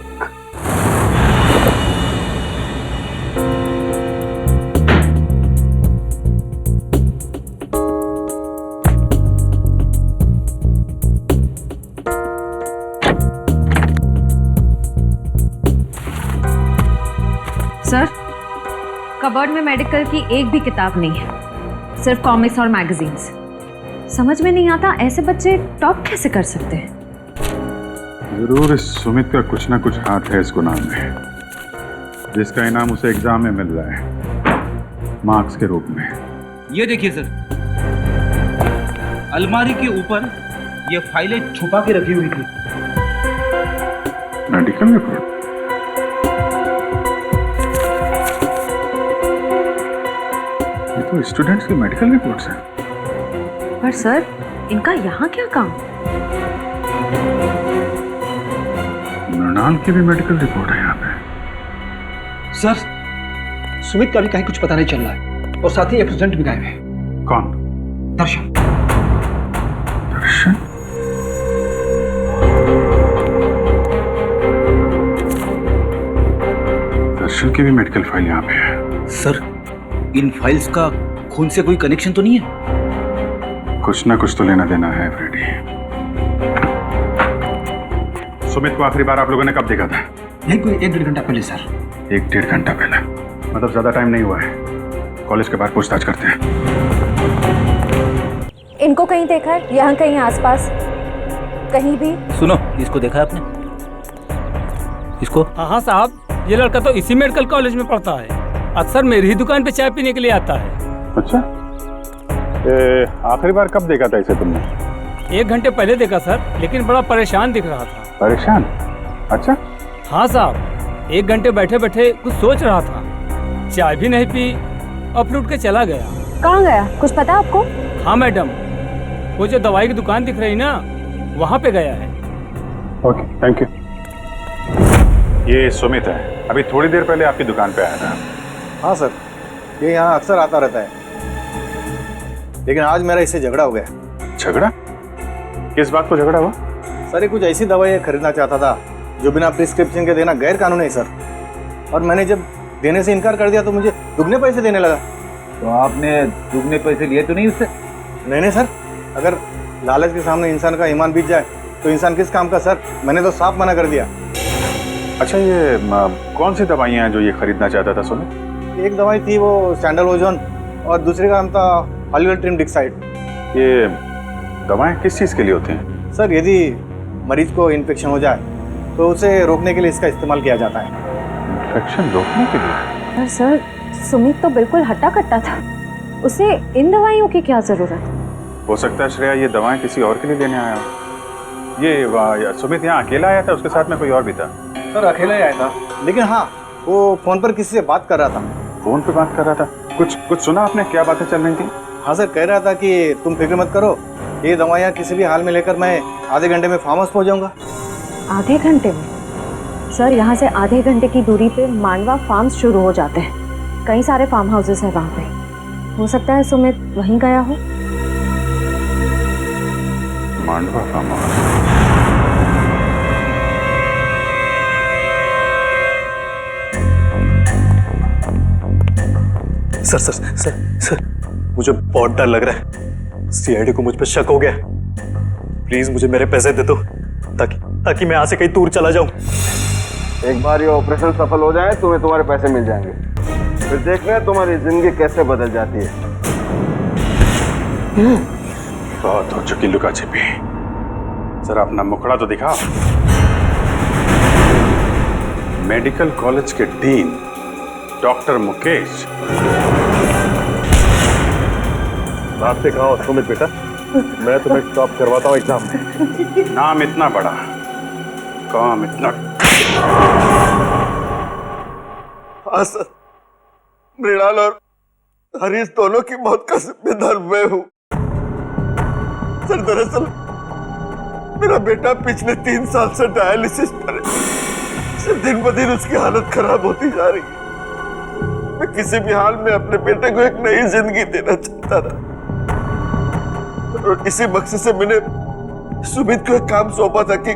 सर, कबर्ड में मेडिकल की एक भी किताब नहीं है, सिर्फ कॉमिक्स और मैगजीन्स। समझ में नहीं आता ऐसे बच्चे टॉप कैसे कर सकते हैं। जरूर इस सुमित का कुछ ना कुछ हाथ है इस गुनाह में, जिसका इनाम उसे एग्जाम में मिल रहा है मार्क्स के रूप में। ये देखिए सर, अलमारी के ऊपर ये फाइलें छुपा के रखी हुई थी। Medical report? ये तो स्टूडेंट्स की मेडिकल रिपोर्ट्स हैं। पर सर, इनका यहाँ क्या काम? मृणाल की भी मेडिकल रिपोर्ट है यहाँ पे। सर, सुमित का भी कहीं कुछ पता नहीं चल रहा है और साथ ही एब्सेंट भी गायब है। कौन? दर्शन। दर्शन? दर्शन की भी मेडिकल फाइल यहाँ पे है। सर, इन फाइल्स का खून से कोई कनेक्शन तो नहीं है? कुछ ना कुछ तो लेना देना है फ्रेडी। सुमित को आखिरी बार आप लोगों ने कब देखा था? नहीं, कोई 1-1.5 घंटा पहले सर। 1-1.5 घंटा पहले? मतलब ज्यादा टाइम नहीं हुआ है। कॉलेज के बाहर पूछताछ करते हैं। इनको कहीं देखा है? यहाँ कहीं आसपास कहीं भी? सुनो, इसको देखा है आपने? इसको? हाँ साहब, ये लड़का तो इसी मेडिकल कॉलेज में पढ़ता है। अक्सर मेरी ही दुकान पे चाय पीने के लिए आता है। अच्छा, आखिरी बार कब देखा था इसे तुमने? 1 घंटे पहले देखा सर, लेकिन बड़ा परेशान दिख रहा था। परेशान? अच्छा। हाँ साहब, 1 घंटे बैठे बैठे कुछ सोच रहा था, चाय भी नहीं पी और फिर उठ के चला गया। कहाँ गया, कुछ पता आपको? हाँ मैडम, वो जो दवाई की दुकान दिख रही ना, वहाँ पे गया है। Okay, thank you. ये सुमित है, अभी थोड़ी देर पहले आपकी दुकान पे आया था। हाँ सर, ये यहाँ अक्सर आता रहता है, लेकिन आज मेरा इससे झगड़ा हो गया। झगड़ा? किस बात को झगड़ा हुआ? सर, ये कुछ ऐसी दवाई खरीदना चाहता था जो बिना प्रिस्क्रिप्शन के देना गैर कानूनी है सर, और मैंने जब देने से इनकार कर दिया तो मुझे दुगने पैसे देने लगा। तो आपने दुगने पैसे लिए तो नहीं उससे? नहीं सर, अगर लालच के सामने इंसान का ईमान बीत जाए तो इंसान किस काम का सर, मैंने तो साफ मना कर दिया। अच्छा, ये कौन सी दवाइयाँ हैं जो ये खरीदना चाहता था सुमित? एक दवाई थी वो सैंडलओजोन और दूसरी का नाम था हॉलीवुड डिक्साइड। ये दवाएं किस चीज़ के लिए होती हैं? सर, यदि मरीज को इन्फेक्शन हो जाए तो उसे रोकने के लिए इसका इस्तेमाल किया जाता है। इन्फेक्शन रोकने के लिए? पर सर, सुमित तो बिल्कुल हट्टा कट्टा था, उसे इन दवाइयों की क्या जरूरत? हो सकता है श्रेया ये दवाएं किसी और के लिए देने आया हो। ये सुमित यहाँ अकेला आया था, उसके साथ में कोई और भी था? सर, अकेला ही आया था, लेकिन हाँ, वो फोन पर किसी से बात कर रहा था। फोन पे बात कर रहा था? कुछ सुना आपने, क्या बातें चल रही थी? हाँ सर, कह रहा था कि तुम फिक्र मत करो, ये दवाइयाँ किसी भी हाल में लेकर मैं आधे घंटे में फार्म हाउस पहुँच जाऊँगा। आधे घंटे में? सर, यहाँ से आधे घंटे की दूरी पे मांडवा फार्म्स शुरू हो जाते हैं, कई सारे फार्म हाउसेस हैं वहाँ पे। हो सकता है सुमित वहीं गया हो। Mandwa farm house? Sir sir sir sir, मुझे बहुत डर लग रहा है। सीआईडी को मुझ पर शक हो गया। प्लीज मुझे मेरे पैसे दे दो, ताकि मैं यहाँ से कहीं दूर चला जाऊं। एक बार ये ऑपरेशन सफल हो जाए तुम्हें तुम्हारे पैसे मिल जाएंगे, फिर देखना तुम्हारी जिंदगी कैसे बदल जाती है। बहुत हो चुकी लुका छिपी, जरा अपना मुखड़ा तो दिखाओ। मेडिकल कॉलेज के डीन डॉक्टर मुकेश। बात से कहा सुमित बेटा, मैं तुम्हें टॉप करवाता हूँ एग्जाम में। नाम इतना बड़ा, काम इतना। हाँ सर, मृणाल और हरीश दोनों की मौत का जिम्मेदार मैं हूँ। सर, दरअसल मेरा बेटा पिछले 3 साल से डायलिसिस पर है। दिन ब दिन उसकी हालत खराब होती जा रही है। मैं किसी भी हाल में अपने बेटे को एक नई जिंदगी देना चाहता था, और इसी मकसद से मैंने सुमित को एक काम सौंपा था कि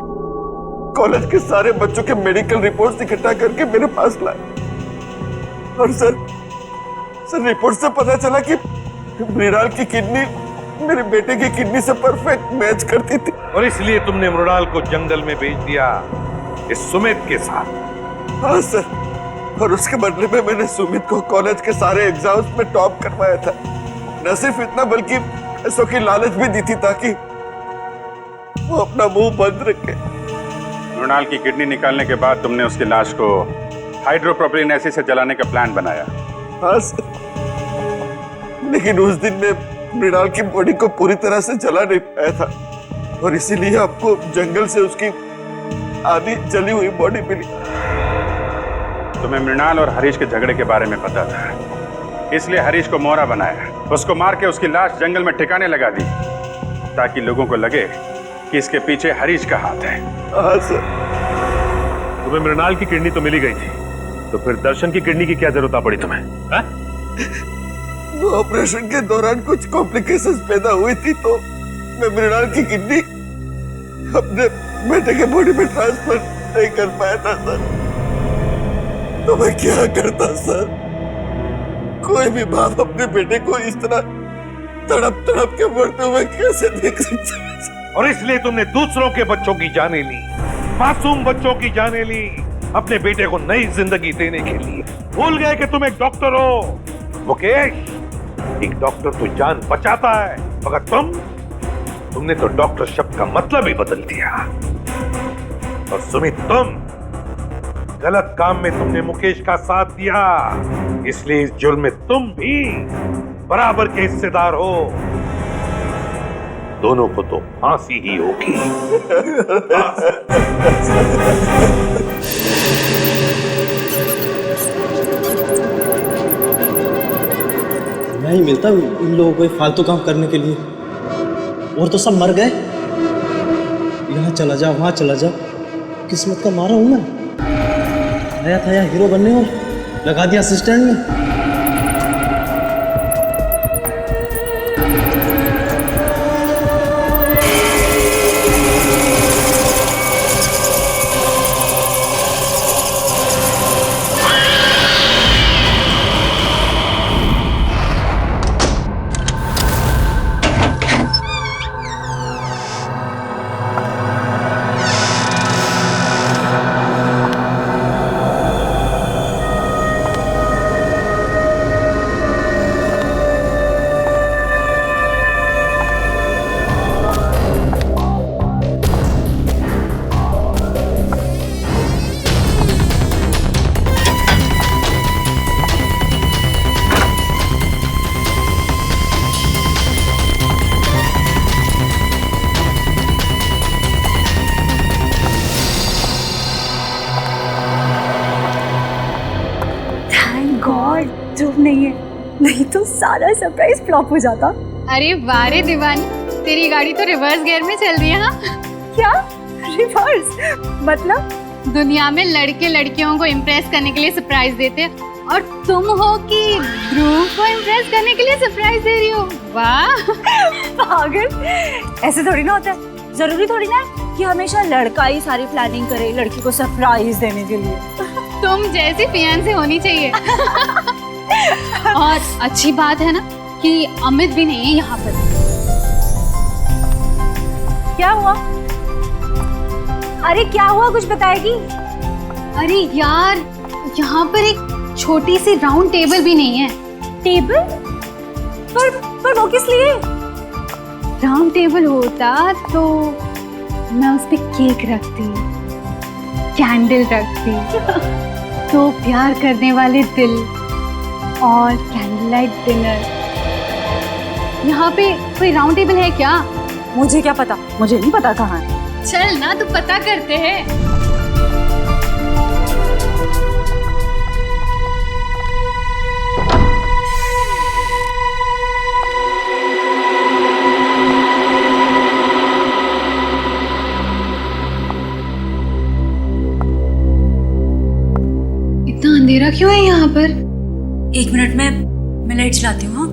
कॉलेज के सारे बच्चों के मेडिकल रिपोर्ट्स इकट्ठा करके मेरे पास लाए। और सर रिपोर्ट से पता चला कि मृणाल की किडनी मेरे बेटे की किडनी से परफेक्ट मैच करती थी। और इसलिए तुमने मृणाल को जंगल में भेज दिया इस सुमित के साथ। हाँ सर, और उसके बदले में मैंने सुमित को कॉलेज के सारे एग्जाम्स में टॉप करवाया था। न सिर्फ इतना बल्कि पैसों की लालच भी दी थी ताकि वो अपना मुंह बंद रखे। मृणाल की किडनी निकालने के बाद तुमने उसकी लाश को हाइड्रोप्रोपिलीन एसिड से जलाने का प्लान बनाया। हाँ सर, लेकिन उस दिन में मृणाल की बॉडी को पूरी तरह से जला नहीं पाया था और इसीलिए आपको जंगल से उसकी आधी जली हुई बॉडी मिली। तुम्हें मृणाल और हरीश के झगड़े के बारे में पता था, इसलिए हरीश को मोहरा बनाया, उसको मार के उसकी लाश जंगल में ठिकाने लगा दी ताकि लोगों को लगे कि इसके पीछे हरीश का हाथ है। हाँ सर। तुम्हें मृणाल की किडनी तो मिली गई थी, तो फिर दर्शन की किडनी की क्या जरूरत पड़ी तुम्हें? वो ऑपरेशन के दौरान कुछ कॉम्प्लिकेशंस पैदा हुई थी तो मैं मृणाल की किडनी अपने बेटे के बॉडी में ट्रांसफर नहीं कर पाया था सर। तो मैं क्या करता सर? कोई भी बाप अपने बेटे को इस तरह तड़प तड़प के मरते हुए कैसे देख सकता है? और इसलिए तुमने दूसरों के बच्चों की जानें ली, मासूम बच्चों की जानें ली, अपने बेटे को नई जिंदगी देने के लिए। भूल गए कि तुम एक डॉक्टर हो मुकेश। एक डॉक्टर तो जान बचाता है, मगर तुमने तो डॉक्टर शब्द का मतलब ही बदल दिया। और सुमित, तुम गलत काम में तुमने मुकेश का साथ दिया, इसलिए इस जुर्म में तुम भी बराबर के हिस्सेदार हो। दोनों को तो फांसी ही होगी। मैं ही मिलता इन लोगों को फालतू काम करने के लिए, और तो सब मर गए। यहाँ चला जा, वहाँ चला जा, किस्मत का मारा हूँ मैं। आया था यहाँ हीरो बनने और लगा दिया असिस्टेंट में। नहीं तो सारा सरप्राइज फ्लॉप हो जाता। अरे वारे दीवानी, तेरी गाड़ी तो रिवर्स गियर में चल रही है। हाँ क्या रिवर्स? मतलब दुनिया में लड़के लड़कियों को इम्प्रेस करने के लिए सरप्राइज देते हैं और तुम हो कि ध्रुव को इम्प्रेस करने के लिए सरप्राइज दे रही हो। वाह पागल, ऐसे थोड़ी ना होता है। जरूरी थोड़ी ना कि हमेशा लड़का ही सारी प्लानिंग करे लड़की को सरप्राइज देने के लिए। तुम जैसी फियांसे होनी चाहिए। और अच्छी बात है ना कि अमित भी नहीं है यहाँ पर। क्या हुआ? अरे क्या हुआ, कुछ बताएगी? अरे यार, यहाँ पर एक छोटी सी राउंड टेबल भी नहीं है। टेबल? पर वो किस लिए? राउंड टेबल होता तो मैं उस पे केक रखती, कैंडल रखती, तो प्यार करने वाले दिल और कैंडल लाइट डिनर। यहाँ पे कोई राउंड टेबल है क्या? मुझे क्या पता, मुझे नहीं पता कहाँ है। चल ना, तो पता करते हैं। इतना अंधेरा क्यों है यहाँ पर? 1 मिनट में मैं लाइट चलाती हूँ। हाँ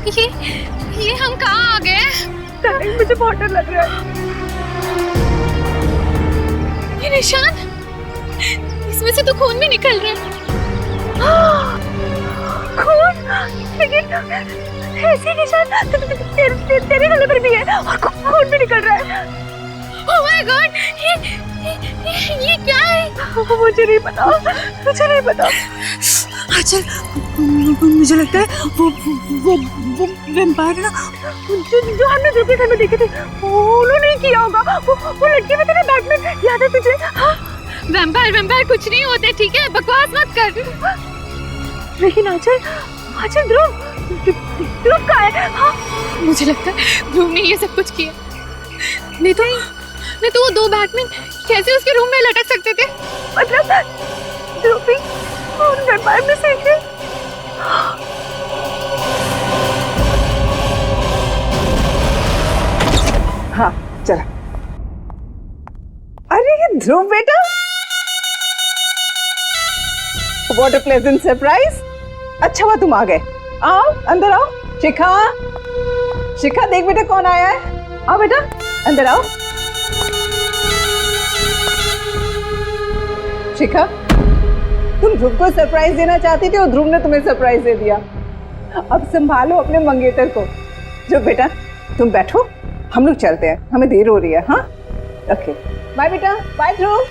ये हम कहाँ आ गए? मुझे बहुत डर लग रहा है। ये निशान, इसमें से तो खून भी निकल रहा है। खून? लेकिन ऐसे निशान तेरे गले पर भी है और खून भी निकल रहा है। ओह माय गॉड, ये क्या है? मुझे नहीं पता, मुझे नहीं पता। अच्छा, मुझे लगता है वो वैम्पायर ना जो हमने दूसरे घर में देखे थे, उन्होंने ही किया होगा। वो लड़की में थे ना बैटमैन, याद है तुझे? हाँ? वैम्पायर कुछ नहीं होते, ठीक है? बकवास मत कर। लेकिन आंचल ध्रुव कहाँ है? हाँ? मुझे लगता है ध्रुव ने ये सब कुछ किया। नहीं तो वो दो बैटमैन कैसे उसके रूम में लटक सकते थे? मतलब ध्रुव भी उन वैम्पायर में से एक है। हाँ चला। अरे ये ध्रुव बेटा, व्हाट अ प्लेजेंट सरप्राइज। अच्छा हुआ तुम आ गए। आओ अंदर आओ। शिखा देख बेटा कौन आया है। आओ बेटा अंदर आओ। शिखा, तुम ध्रुव को सरप्राइज देना चाहती थी और ध्रुव ने तुम्हें सरप्राइज दे दिया। अब संभालो अपने मंगेतर को। जो बेटा तुम बैठो, हम लोग चलते हैं, हमें देर हो रही है। हाँ ओके बाय बेटा, बाय ध्रुव।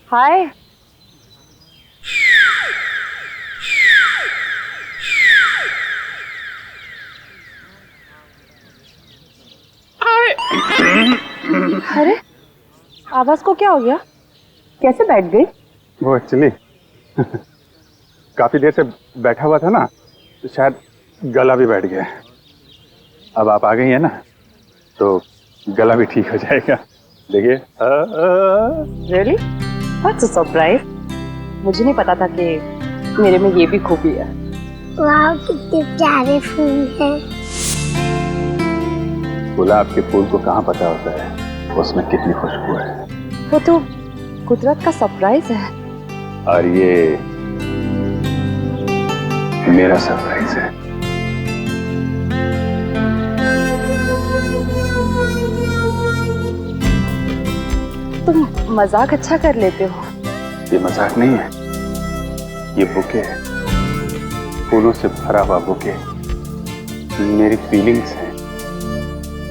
हाय। अरे आवाज को क्या हो गया? कैसे बैठ गई? वो एक्चुअली काफी देर से बैठा हुआ था ना, तो शायद गला भी बैठ गया। अब आप आ गई है ना, तो गला भी ठीक हो जाएगा। देखिए। रियली? What's a surprise. मुझे नहीं पता था कि मेरे में ये भी खूबी है। वाह कितने प्यारे फूल हैं। गुलाब के फूल को कहाँ पता होता है उसमें कितनी खुशबू है। वो तो कुदरत का सरप्राइज है। और ये मेरा सरप्राइज है। तुम मजाक अच्छा कर लेते हो। ये मजाक नहीं है, ये बुके है, फूलों से भरा हुआ बुके। मेरी फीलिंग्स है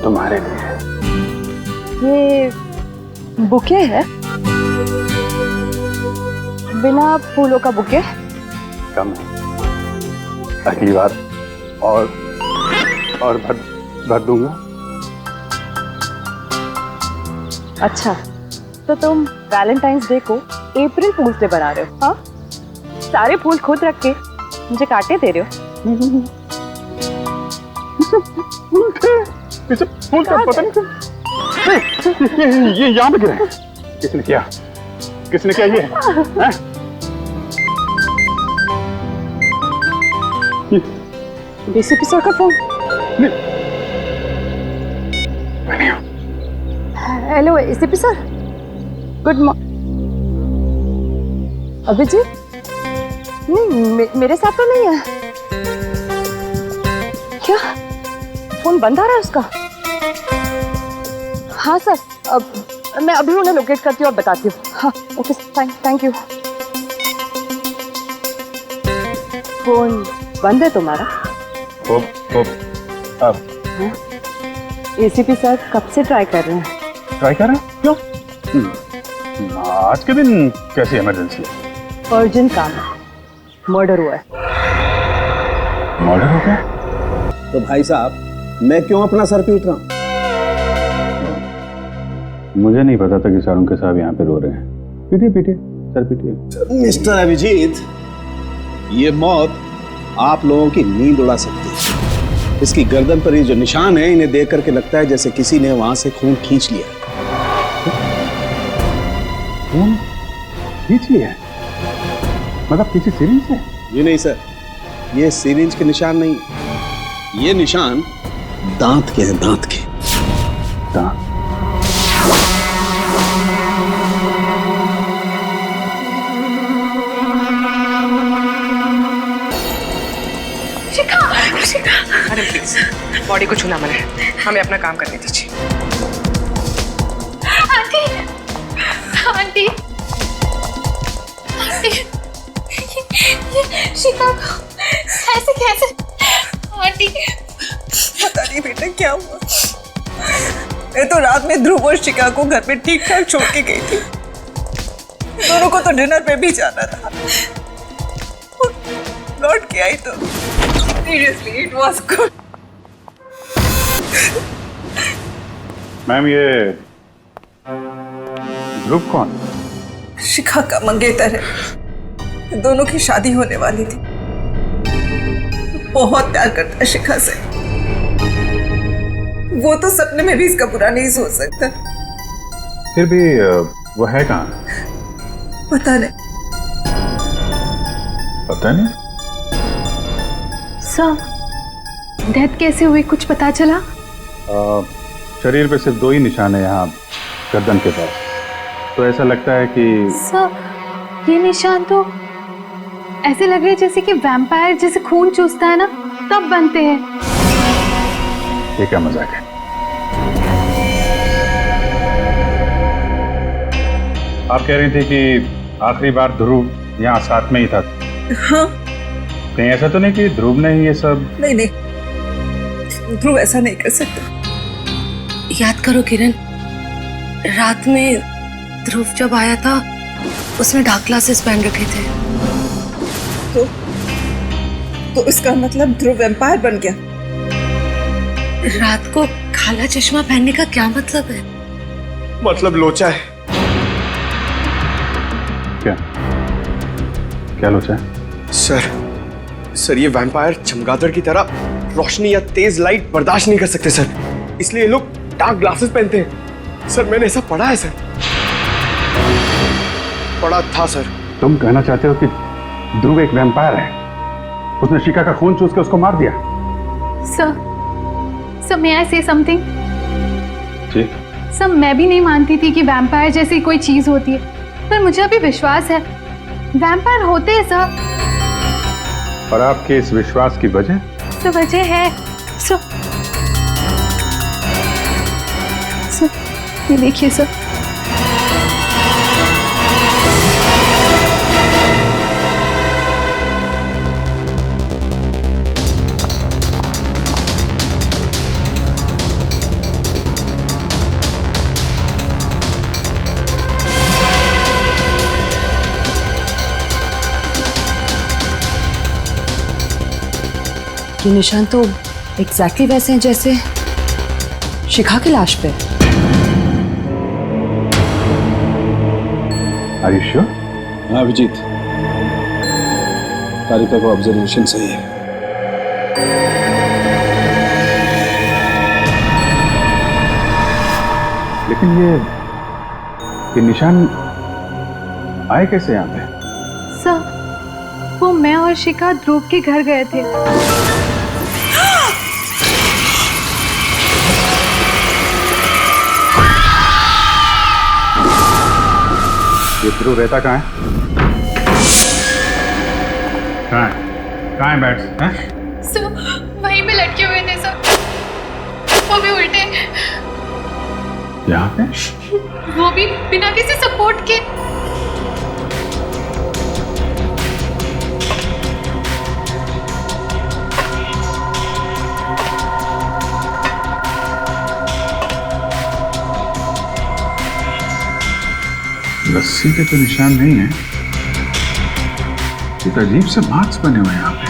तुम्हारे लिए। ये बुके है? बिना फूलों का बुके? कम है, अगली बार और भर दूंगा। अच्छा, तो तुम वैलेंटाइंस डे को अप्रैल फूल्स डे बना रहे हो? हाँ, सारे फूल खुद रख के मुझे काटे दे रहे हो। फूल का पता नहीं ये यहाँ पे गिरे। किसने किया ये? डीसीपी सर का phone. Hello ACP sir, good morning. Abhijeet? नहीं, मेरे साथ तो नहीं है। क्या फोन बंद आ रहा है उसका? हाँ सर, अब मैं अभी उन्हें लोकेट करती हूँ और बताती हूँ। हाँ ओके, थैंक यू। फोन बंद है तुम्हारा? अब एसीपी सर कब से ट्राई कर रहे हैं? ट्राई कर रहे हैं? क्यों? आज के दिन कैसी इमरजेंसी है? अर्जेंट काम है, मर्डर हुआ है। मर्डर हो गया? तो भाई साहब मैं क्यों अपना सर पीट रहा हूँ? मुझे नहीं पता था कि शाहरुख साहब यहाँ पे रो रहे हैं। पीटिए पीटिए, सर पीटिए। मिस्टर अभिजीत, ये मौत आप लोगों की नींद उड़ा सकती है। इसकी गर्दन पर ये जो निशान है, इन्हें देख करके लगता है जैसे किसी ने वहां से खून खींच लिया। खून खींच लिया? मतलब किसी सिरिंज से? ये नहीं सर, ये सिरिंज के निशान नहीं, ये निशान दांत के हैं, दांत के। दांत? मैडम प्लीज, बॉडी को छूना मना है, हमें अपना काम करने दीजिए। आंटी, आंटी, आंटी, ये शिखा को कैसे कैसे? आंटी, पता नहीं बेटा क्या हुआ। मैं तो रात में ध्रुव और शिखा को घर पे ठीक ठाक छोड़ के गई थी। दोनों को तो डिनर पे भी जाना था। लौट के आई तो seriously it was good. Ma'am, ये ध्रुव कौन? शिखा का मंगेतर है। दोनों की शादी होने वाली थी। बहुत प्यार करता है शिखा से। वो तो सपने में भी इसका बुरा नहीं सोच सकता। फिर भी वो है कहाँ? पता नहीं। पता नहीं? सर, डेथ कैसे हुई, कुछ पता चला? शरीर पे सिर्फ 2 ही निशान है यहाँ गर्दन के पास, तो ऐसा लगता है कि सर, ये निशान तो ऐसे लग रहे जैसे कि वैम्पायर जैसे खून चूसता है ना, तब बनते हैं। ये क्या मजाक है? आप कह रही थी कि आखिरी बार ध्रुव यहाँ साथ में ही था। हाँ। कहीं ऐसा तो नहीं कि ध्रुव ने ही ये सब? नहीं नहीं, ध्रुव ऐसा नहीं कर सकता। याद करो किरण, रात में ध्रुव जब आया था उसने डार्क ग्लासेस पहन रखे थे। तो इसका मतलब ध्रुव वैम्पायर बन गया। रात को काला चश्मा पहनने का क्या मतलब है? मतलब लोचा है। क्या क्या लोचा है? सर ये वैम्पायर चमगादड़ की तरह रोशनी या तेज लाइट बर्दाश्त नहीं कर सकते सर, इसलिए लोग डार्क ग्लासेस पहनते हैं। सर मैंने ऐसा पढ़ा है सर, पढ़ा था सर। तुम कहना चाहते हो कि ध्रुव एक वैम्पायर है? उसने शिखा का खून चूस के उसको मार दिया? Sir, may I say something? जी। सर, मैं भी नहीं मानती थी कि वैम्पायर जैसी कोई चीज होती है, पर मुझे अभी विश्वास है वैम्पायर होते हैं सर। और आपके इस विश्वास की वजह? तो वजह है सर, ये देखिए सर। ये निशान तो एग्जैक्टली वैसे हैं जैसे शिखा की लाश पे। Are you sure? हाँ अभिजीत, तारिका को ऑब्जर्वेशन सही है। लेकिन ये निशान आए कैसे यहाँ पे? सर, वो मैं और शिखा ध्रुव के घर गए थे। ये ध्रुव रहता कहाँ है? कहाँ है बैट्स? हैं? सर, वहीं पे लटके हुए थे सर, वो भी उल्टे। यहाँ पे? वो भी बिना किसी सपोर्ट के। किसी के तो निशान नहीं है। एक अजीब से मार्क्स बने हुए हैं यहाँ पे।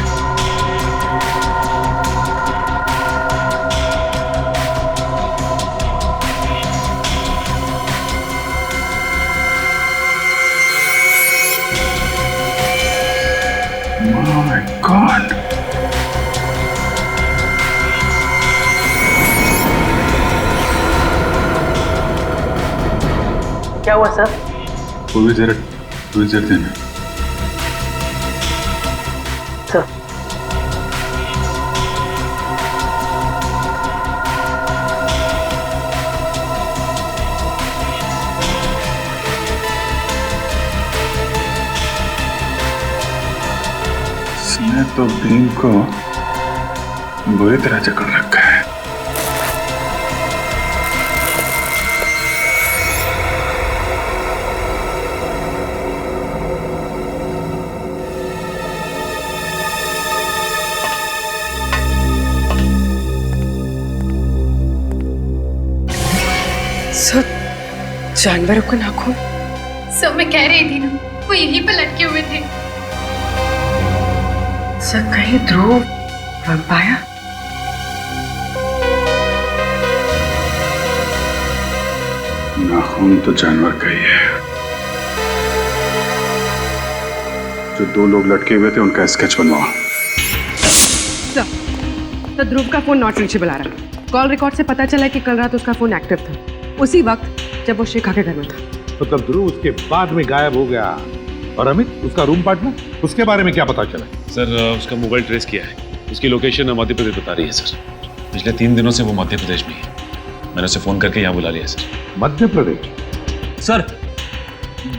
माय गॉड, क्या हुआ सर? थोड़ी देर देना सर। इसने तो भीम को बुरी तरह जकड़ रखा है। सर, जानवरों का नाखून। सब मैं कह रही थी ना, वो यहीं पर लटके हुए थे। सर, कहीं ध्रुव वैम्पायर? नाखून तो जानवर का ही है। जो दो लोग लटके हुए थे उनका स्केच बनवाओ। सर, ध्रुव का फोन नॉट रीचेबल आ रहा है। कॉल रिकॉर्ड से पता चला कि कल रात उसका फोन एक्टिव था, उसी वक्त जब वो शिखा के घर में था। मतलब ध्रुव उसके बाद में गायब हो गया। और अमित, उसका रूम पार्टनर, उसके बारे में क्या पता चला? सर, उसका मोबाइल ट्रेस किया है। उसकी लोकेशन मध्य प्रदेश बता रही है सर। पिछले 3 दिनों से वो मध्य प्रदेश में है। मैंने उसे फोन करके यहाँ बुला लिया सर। मध्य प्रदेश? सर,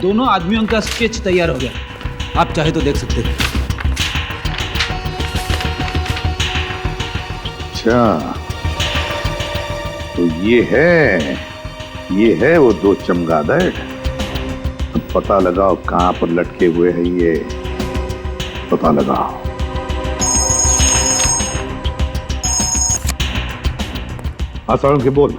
दोनों आदमियों का स्केच तैयार हो गया, आप चाहे तो देख सकते हैं। अच्छा, तो ये है वो दो चमगादड़। अब पता लगाओ कहां पर लटके हुए हैं ये, पता लगाओ। हाँ के बोल।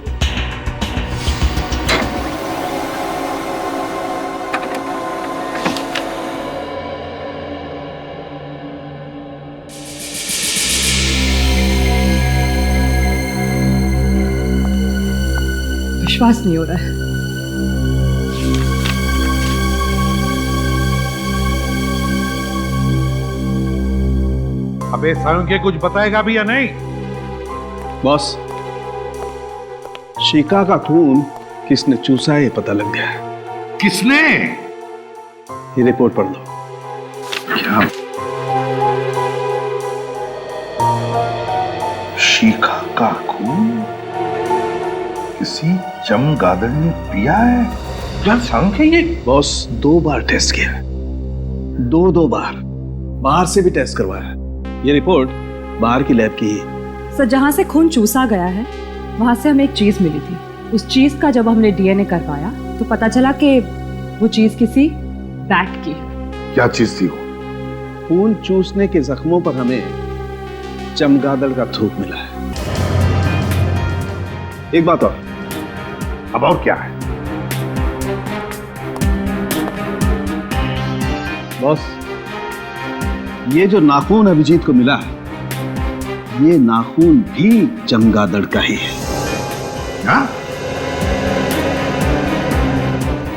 विश्वास नहीं हो रहा है। अबे सायों के कुछ बताएगा भी या नहीं? बॉस, शिखा का खून किसने चूसा है ये पता लग गया है। किसने? ये रिपोर्ट पढ़ लो। क्या? शिखा का खून किसी चमगादड़ ने पिया है? क्या सांख्य ये? बॉस, 2 बार टेस्ट किया, दो बार बाहर से भी टेस्ट करवाया। ये रिपोर्ट बाहर की लैब की है। सर, जहाँ से खून चूसा गया है वहाँ से हमें एक चीज मिली थी। उस चीज का जब हमने डीएनए करवाया तो पता चला कि वो चीज किसी बैट की है। क्या चीज थी वो? खून चूसने के जख्मों पर हमें चमगादड़ का थूक मिला है। एक बात और, अब और क्या है? बॉस, ये जो नाखून अभिजीत को मिला है, ये नाखून भी चमगादड़ का ही है। क्या?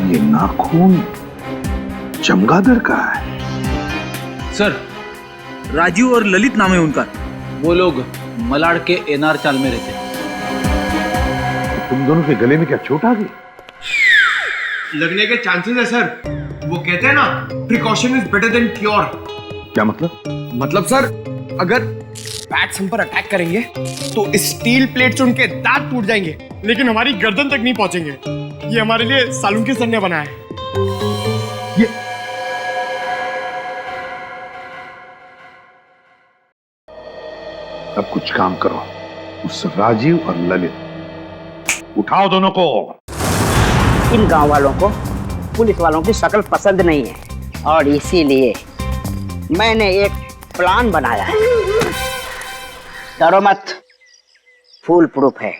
ये नाखून चमगादड़ का है? सर, राजू और ललित नाम है उनका। वो लोग मलाड के एनआर चाल में रहते। तुम दोनों के गले में क्या चोट आ गई? लगने के चांसेस है सर। वो कहते हैं ना, precaution is better than cure. क्या मतलब? मतलब सर, अगर बैट्स हम पर अटैक करेंगे तो स्टील प्लेट से उनके दांत टूट जाएंगे, लेकिन हमारी गर्दन तक नहीं पहुंचेंगे। ये हमारे लिए सालुंके सर ने बनाया है। ये अब कुछ काम करो, उस राजीव और ललित उठाओ दोनों को। इन गांव वालों को पुलिस वालों की शक्ल पसंद नहीं है और इसीलिए मैंने एक प्लान बनाया है। डरो मत, फुल प्रूफ है।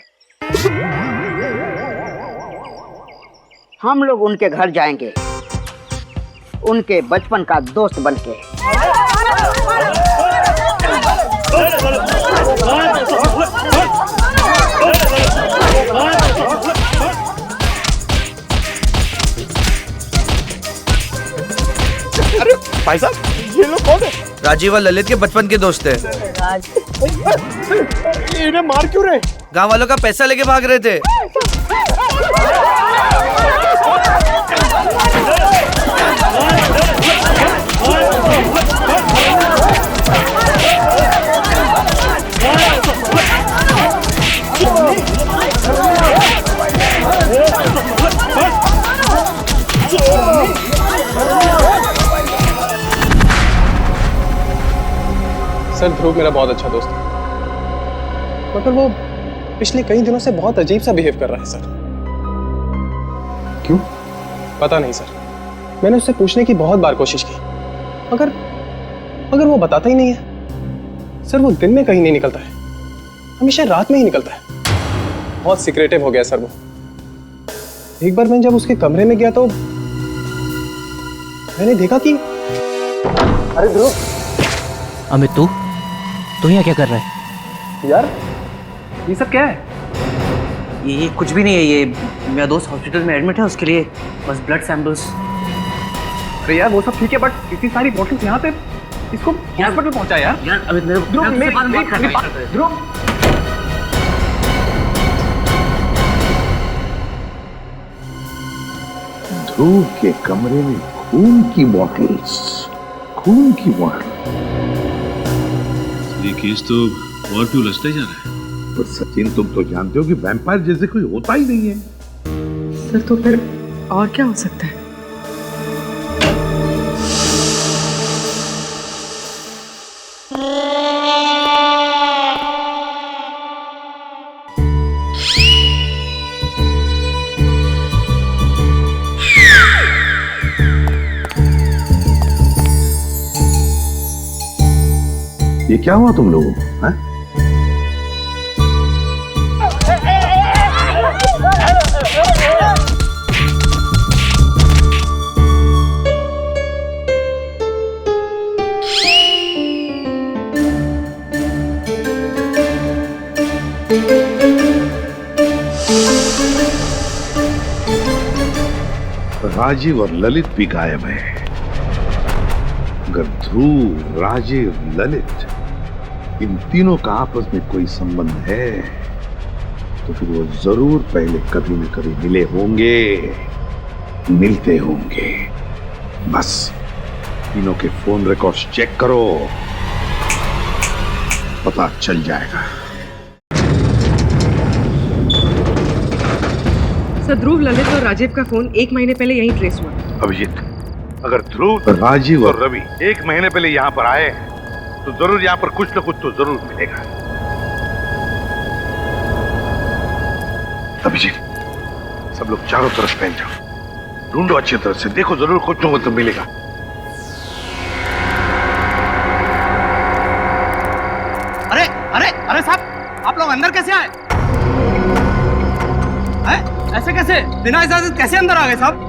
हम लोग उनके घर जाएंगे उनके बचपन का दोस्त बनके। अरे भाई साहब, ये लोग कौन है? राजीव और ललित के बचपन के दोस्त हैं। इन्हें मार क्यों रहे? गांव वालों का पैसा लेके भाग रहे थे। सर, ध्रुव मेरा बहुत अच्छा दोस्त है, मगर वो पिछले कई दिनों से बहुत अजीब सा बिहेव कर रहा है सर। क्यों? पता नहीं सर, मैंने उससे पूछने की बहुत बार कोशिश की, मगर वो बताता ही नहीं है। सर, वो दिन में कहीं नहीं निकलता है, हमेशा रात में ही निकलता है। बहुत सीक्रेटिव हो गया सर वो। एक बार मैं जब उसके कमरे में गया तो मैंने देखा कि अरे ध्रुव। अमित, तू यहाँ क्या कर रहा है? यार, ये सब क्या है? ये कुछ भी नहीं है, ये मेरा दोस्त हॉस्पिटल में एडमिट है, उसके लिए बस ब्लड सैंपल्स। अरे यार, वो सब ठीक है, बट इतनी सारी बॉटल्स यहाँ पे, इसको हॉस्पिटल पहुंचा यार। यार अमित, ध्रुव, ध्रुव के कमरे में खून की बॉटल्स, खून की बॉटल। ये केस तो और क्यों उलझता ही जा रहा है। पर सचिन, तुम तो जानते हो कि वैम्पायर जैसे कोई होता ही नहीं है। सर, तो फिर और क्या हो सकता है? ये क्या हुआ तुम लोगों को? हैं? राजीव और ललित भी गायब है। अगर ध्रुव, राजीव, ललित, इन तीनों का आपस में कोई संबंध है तो फिर वो जरूर पहले कभी न कभी मिले होंगे, मिलते होंगे। बस तीनों के फोन रिकॉर्ड्स चेक करो, पता चल जाएगा। सर, ध्रुव, ललित और राजीव का फोन 1 महीने पहले यहीं ट्रेस हुआ। अभिजीत, अगर ध्रुव, राजीव और रवि 1 महीने पहले यहाँ पर आए तो जरूर यहाँ पर कुछ न कुछ तो जरूर मिलेगा। अभिजीत, सब लोग चारों तरफ फैल जाओ, ढूंढो अच्छी तरह से, देखो जरूर कुछ न कुछ तो मिलेगा। अरे अरे अरे साहब, आप लोग अंदर कैसे आए? हैं? ऐसे कैसे? बिना इजाजत कैसे अंदर आ गए साहब?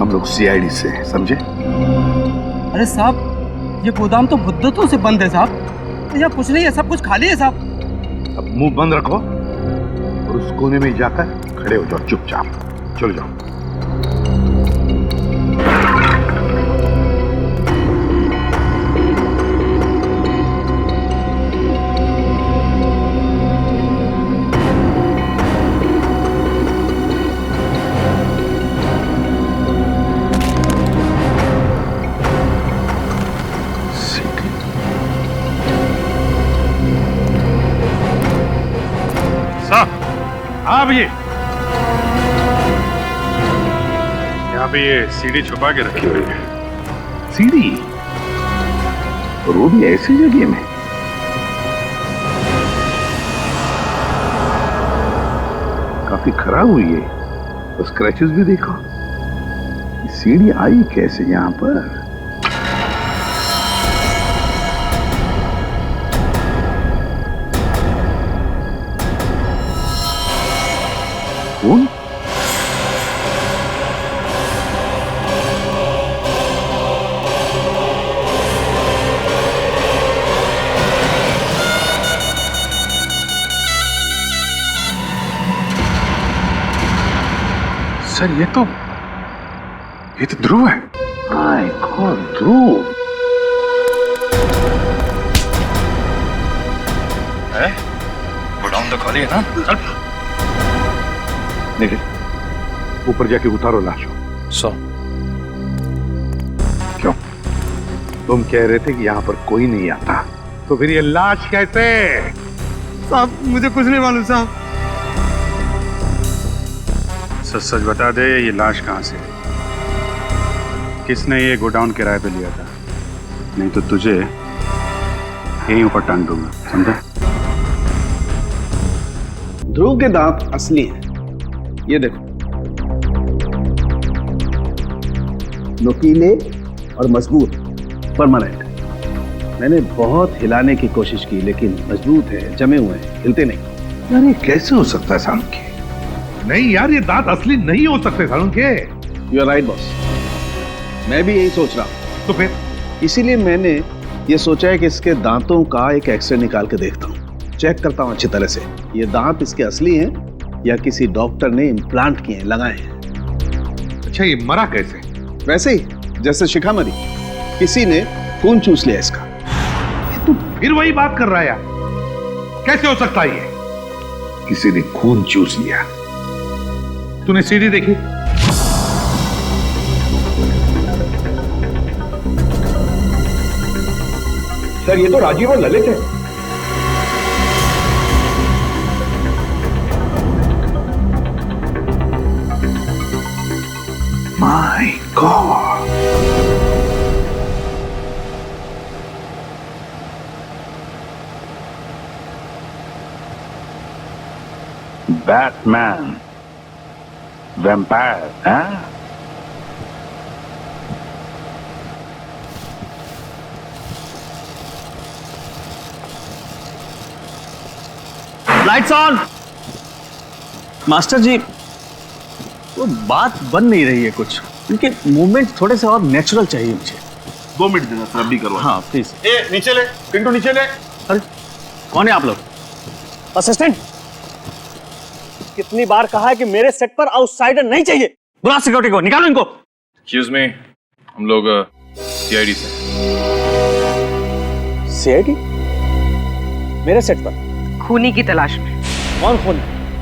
हम लोग सीआईडी से हैं, समझे? अरे साहब, ये गोदाम तो मुद्दतों से बंद है साहब, यहाँ कुछ नहीं है, सब कुछ खाली है साहब। अब मुंह बंद रखो और उस कोने में जाकर खड़े हो जाओ चुपचाप। चलो जाओ। हाँ भैया, यहाँ पे ये सीडी छुपा के रखी हुई है। सीडी? और वो भी ऐसी जगह में? काफी खराब हुई है, तो स्क्रैचेस भी देखो। सीडी आई कैसे यहाँ पर? कौन? सर ये तो ध्रुव है। माय गॉड, ध्रुव है? गोडाउन तो खाली है ना? चल। नहीं, ऊपर जाके उतारो लाश को। क्यों? तुम कह रहे थे कि यहाँ पर कोई नहीं आता, तो फिर ये लाश कैसे? साहब मुझे कुछ नहीं मालूम साहब। सच सच बता दे, ये लाश कहाँ से? किसने ये गोडाउन किराए पे लिया था? नहीं तो तुझे यहीं ऊपर टांग दूंगा, समझा? ध्रुव के दांत असली हैं। ये देखो, नुकीले और मजबूत, परमानेंट। मैंने बहुत हिलाने की कोशिश की लेकिन मजबूत है, जमे हुए हैं, हिलते नहीं। यार ये कैसे हो सकता है सालुंखे? नहीं यार, ये दांत असली नहीं हो सकते Salunkhe. You are right boss, मैं भी यही सोच रहा हूँ। तो फिर इसीलिए मैंने ये सोचा है कि इसके दांतों का एक एक्सरे निकाल के देखता हूँ, चेक करता हूँ अच्छी तरह से ये दांत इसके असली हैं या किसी डॉक्टर ने इम्प्लांट किए हैं, लगाए हैं। अच्छा, ये मरा कैसे? वैसे ही जैसे शिखा मरी, किसी ने खून चूस लिया इसका। तू फिर वही बात कर रहा है यार, कैसे हो सकता है ये? किसी ने खून चूस लिया? तूने सीडी देखी? सर ये तो राजीव और ललित है। माय गॉड, बैटमैन, वैम्पायर, हैं? Lights on. मास्टर जी, वो बात बन नहीं रही है कुछ, उनके मूवमेंट थोड़े से और नेचुरल चाहिए मुझे। 2 मिनट देना सर, अभी करवा। हाँ प्लीज। ए नीचे ले, पिंटू नीचे ले। अरे कौन है आप लोग? असिस्टेंट, कितनी बार कहा है कि मेरे सेट पर आउटसाइडर नहीं चाहिए। बुला सिक्योरिटी को, निकालो इनको। एक्सक्यूज मी, हम लोग सीआईडी से। सीआईडी? मेरे सेट पर खूनी की तलाश में। कौन खून?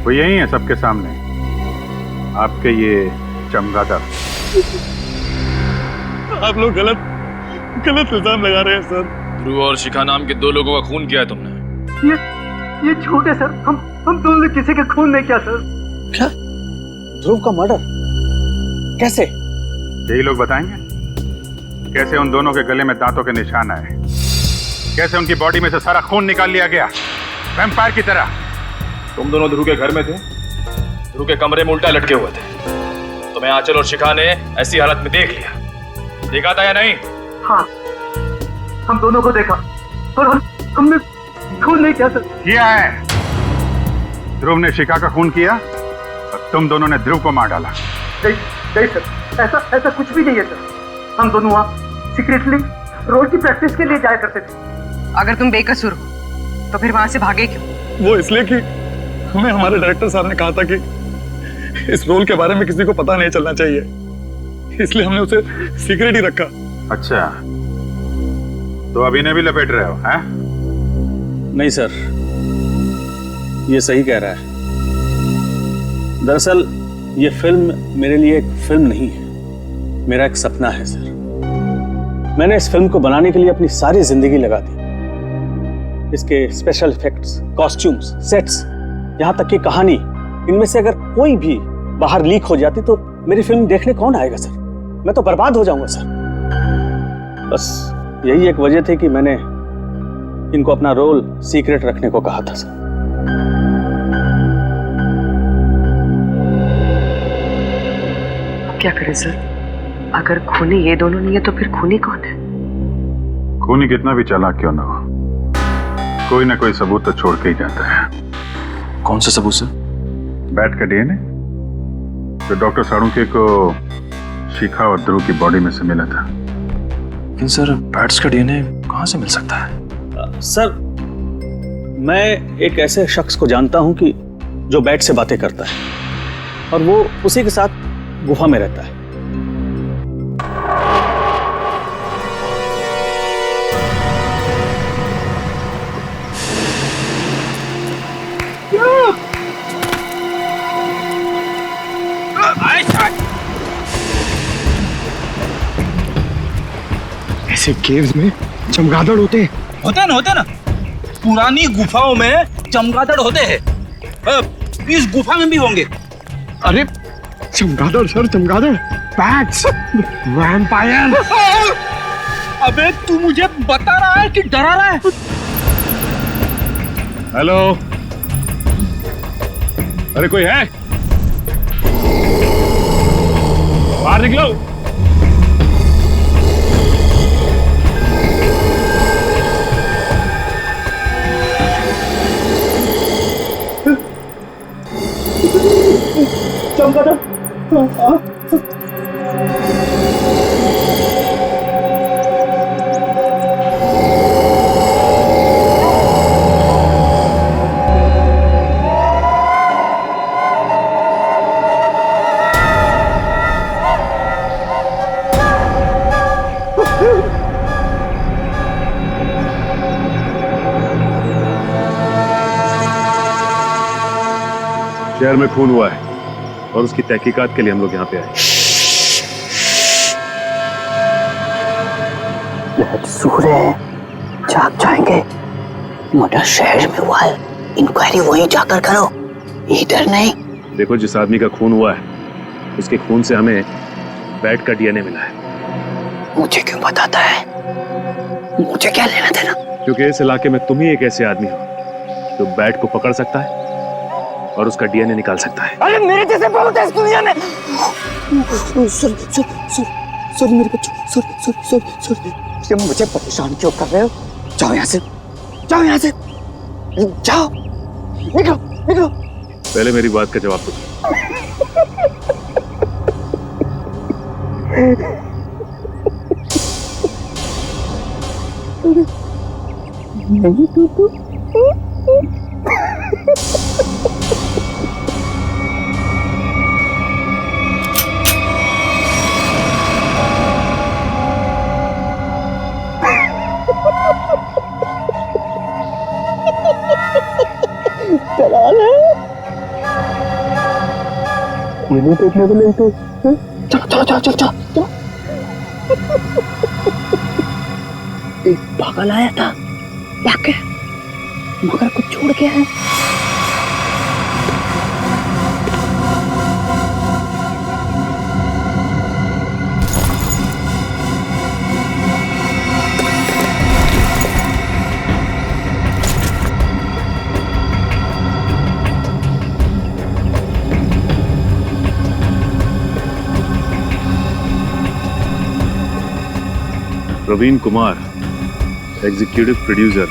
वो यही है सबके सामने, आपके ये चमगादड़। आप लोग गलत इल्जाम लगा रहे हैं सर। ध्रुव और शिखा नाम के 2 लोगों का खून किया है तुमने। ये झूठ है सर, हम दोनों ने किसी के खून नहीं किया सर। क्या? ध्रुव का मर्डर कैसे? यही लोग बताएंगे कैसे उन दोनों के गले में दांतों के निशान आए, कैसे उनकी बॉडी में से सारा खून निकाल लिया गया वैम्पायर की तरह। तुम दोनों ध्रुव के घर में थे, ध्रुव के कमरे में उल्टा लटके हुए थे। तुम्हें आंचल और शिखा ने ऐसी हालत में देख लिया, देखा था या नहीं? हाँ, हम दोनों को देखा और हमने खून नहीं किया सर। किया है। ध्रुव ने शिखा का खून किया और तुम दोनों ने ध्रुव को मार डाला। नहीं सर, ऐसा कुछ भी नहीं है सर। हम दोनों वहाँ सीक्रेटली रोड की प्रैक्टिस के लिए जाया करते थे। अगर तुम बेकसूर हो तो फिर वहां से भागे क्यों? वो इसलिए कि हमें हमारे डायरेक्टर साहब ने कहा था कि इस रोल के बारे में किसी को पता नहीं चलना चाहिए, इसलिए हमने उसे सीक्रेट ही रखा। अच्छा, तो अभी ने भी लपेट रहे हो, हैं? नहीं सर, ये सही कह रहा है। दरअसल ये फिल्म मेरे लिए एक फिल्म नहीं है, मेरा एक सपना है सर। मैंने इस फिल्म को बनाने के लिए अपनी सारी जिंदगी लगा दी। इसके स्पेशल इफेक्ट्स, कॉस्ट्यूम्स, सेट्स, यहाँ तक कि कहानी, इनमें से अगर कोई भी बाहर लीक हो जाती तो मेरी फिल्म देखने कौन आएगा सर? मैं तो बर्बाद हो जाऊंगा सर। बस यही एक वजह थी कि मैंने इनको अपना रोल सीक्रेट रखने को कहा था सर। अब क्या करें सर? अगर खूनी ये दोनों नहीं है तो फिर खूनी कौन है? खूनी कितना भी चालाक क्यों ना हो, कोई ना कोई सबूत तो छोड़ के ही जाता है। कौन सा सबूत सर? बैट का डीएनए जो डॉक्टर सालुंखे को शिखा और ध्रुव की बॉडी में से मिला था। लेकिन सर, बैट्स का डीएनए कहाँ से मिल सकता है? सर, मैं एक ऐसे शख्स को जानता हूं कि जो बैट से बातें करता है और वो उसी के साथ गुफा में रहता है। ऐसे केव्स में चमगादड़ होते हैं। होते ना। पुरानी गुफाओं में चमगादड़ होते हैं। इस गुफा में भी होंगे। अरे चमगादड़ सर, चमगादड़, बैट्स, वैम्पायर। अबे तू मुझे बता रहा है कि डरा रहा है? हेलो, अरे कोई है? बाहर निकलो। चमगादड़। शहर में खून हुआ है और उसकी तहकीकात के लिए हम लोग यहाँ पे आए। सूर्य जाग जाएंगे। मर्डर शहर में हुआ है, इंक्वायरी वहीं जाकर करो, इधर नहीं। देखो, जिस आदमी का खून हुआ है उसके खून से हमें बैट का डीएनए मिला है। मुझे क्यों बताता है? मुझे क्या लेना देना? क्योंकि इस इलाके में तुम ही एक ऐसे आदमी हो जो बैट को पकड़ सकता है और उसका डीएनए निकाल सकता है। अरे मेरे जैसे बहुत है इस दुनिया में। सॉरी मेरे बच्चों, सॉरी। मुझे परेशान क्यों कर रहे हो? जाओ यहाँ से, जाओ यहाँ से, जाओ, निकलो। पहले मेरी बात का जवाब दो। नहीं तू मुझे देखने को नहीं तो चलो। एक पागल आया था, क्या मगर कुछ छोड़ के है। Praveen Kumar, executive producer,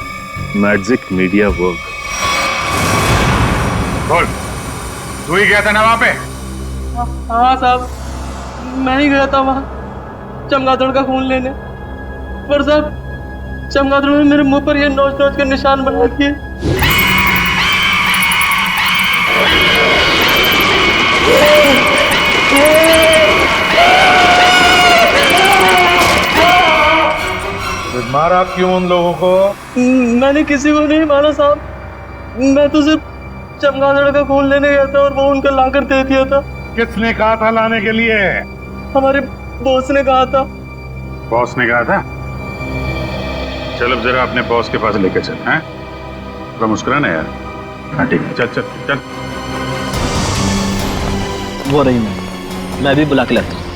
magic media work. बोल, तू ही गया था ना वहां पे? हाँ साहब, मैं ही गया था वहाँ चमगादड़ का खून लेने। पर साहब, चमगादड़ ने मेरे मुंह पर ये नोच के निशान बना दिए। मारा क्यों उन लोगों को? मैंने किसी को नहीं मारा साहब, मैं तो सिर्फ चमगादड़ का खून लेने गया था और वो उनका लाकर दे दिया था। किसने कहा था लाने के लिए? हमारे बॉस ने कहा था। बॉस ने कहा था? चल अब जरा अपने बॉस के पास लेके चल। हैं? थोड़ा मुस्कुराना यार। हाँ ठीक है, चल चल चल। वो रही मैं भी बुला के लाता हूँ।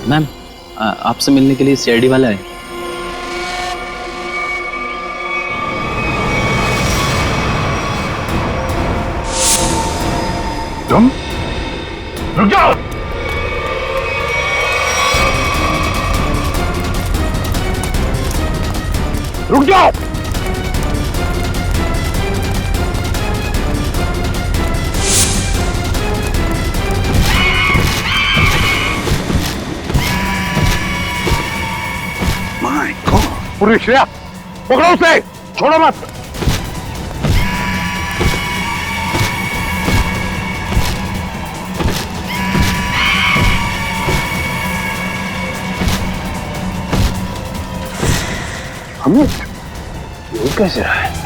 मैम, आपसे मिलने के लिए सीआईडी वाला है। तुम रुक जाओ। रुक जाओ। पुलिस पकड़ो उसे, छोड़ो मत। अमित, ये कैसे रहा है?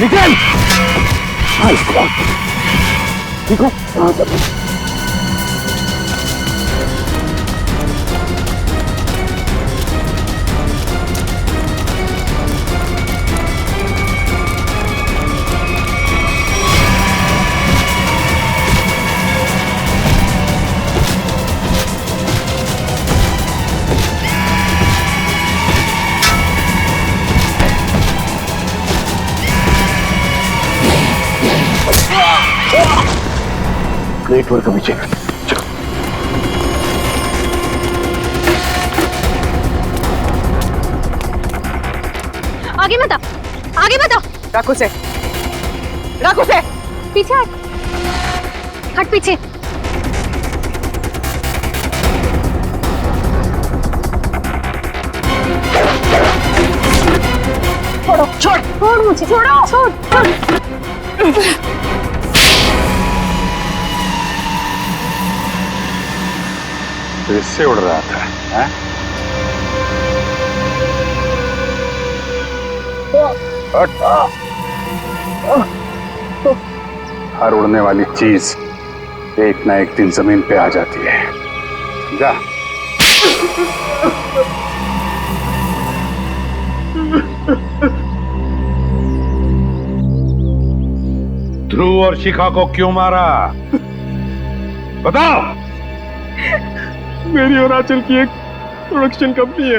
निकल! ठीक हो? ग्रेट वर्क अभिषेक। आगे मत आओ, आगे मत आओ। रख उसे, रख उसे। पीछे हट, हट पीछे। छोड़ो, छोड़, छोड़ मुझे, छोड़ो, छोड़, छोड़। तो इससे उड़ रहा था, हैं? हर उड़ने वाली चीज एक ना एक दिन जमीन पे आ जाती है। जा। ध्रुव और शिखा को क्यों मारा? बताओ। मेरी और आंचल की एक प्रोडक्शन कंपनी है।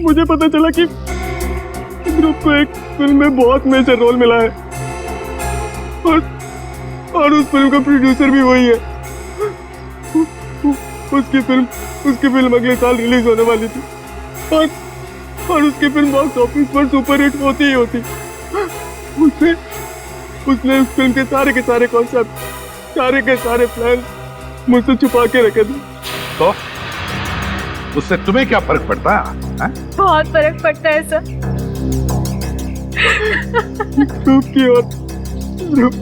मुझे पता चला कि ध्रुव को एक फिल्म में बहुत मेजर रोल मिला है और उस फिल्म का प्रोड्यूसर भी वही है। उसकी फिल्म अगले साल रिलीज होने वाली थी और उसकी फिल्म बॉक्स ऑफिस पर सुपर हिट होती ही होती। उसने उस फिल्म के सारे कॉन्सेप्ट, सारे के सारे प्लान मुझसे छुपा के रखे थे। तो उससे तुम्हें क्या फर्क पड़ता है? बहुत फर्क पड़ता है सर। ध्रुव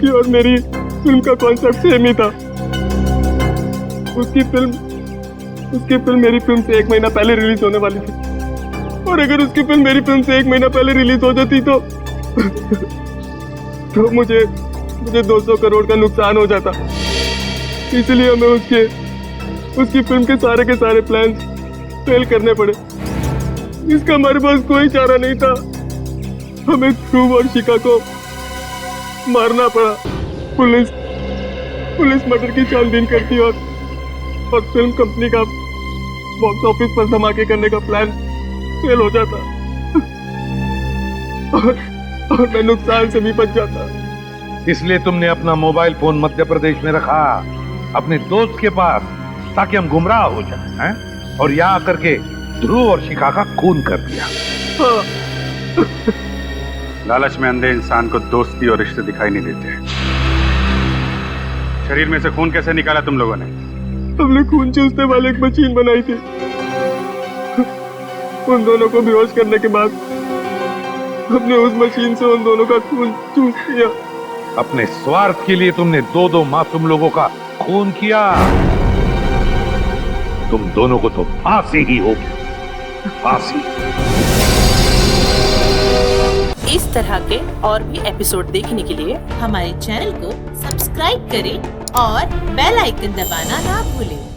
की और मेरी फिल्म का कॉन्सेप्ट सेम ही था। उसकी फिल्म मेरी फिल्म से 1 महीना पहले रिलीज होने वाली थी और अगर उसकी फिल्म मेरी फिल्म से 1 महीना पहले रिलीज हो जाती तो मुझे 200 करोड़ का नुकसान हो जाता। इसलिए हमें उसकी फिल्म के सारे प्लान फेल करने पड़े। इसका हमारे पास कोई चारा नहीं था। हमें ध्रुव और शिखा को मारना पड़ा। पुलिस मर्डर की छानबीन करती और फिल्म कंपनी का बॉक्स ऑफिस पर धमाके करने का प्लान फेल हो जाता और मैं नुकसान से भी बच जाता। इसलिए तुमने अपना मोबाइल फोन मध्य प्रदेश में रखा, अपने दोस्त के पास, ताकि हम गुमराह हो जाएं, हैं? और यहाँ करके ध्रुव और शिखा का खून कर दिया। लालच में अंधे इंसान को दोस्ती और रिश्ते दिखाई नहीं देते। शरीर में से खून कैसे निकाला तुम लोगों ने? हमने खून चूसने वाली एक मशीन बनाई थी। उन दोनों को बेहोश करने के बाद हमने उस मशीन से उन दोनों का खून चूस लिया। अपने स्वार्थ के लिए तुमने 2 मासूम लोगों का खून किया। तुम दोनों को तो फांसी ही होगी, फांसी। इस तरह के और भी एपिसोड देखने के लिए हमारे चैनल को सब्सक्राइब करें और बेल आइकन दबाना ना भूलें।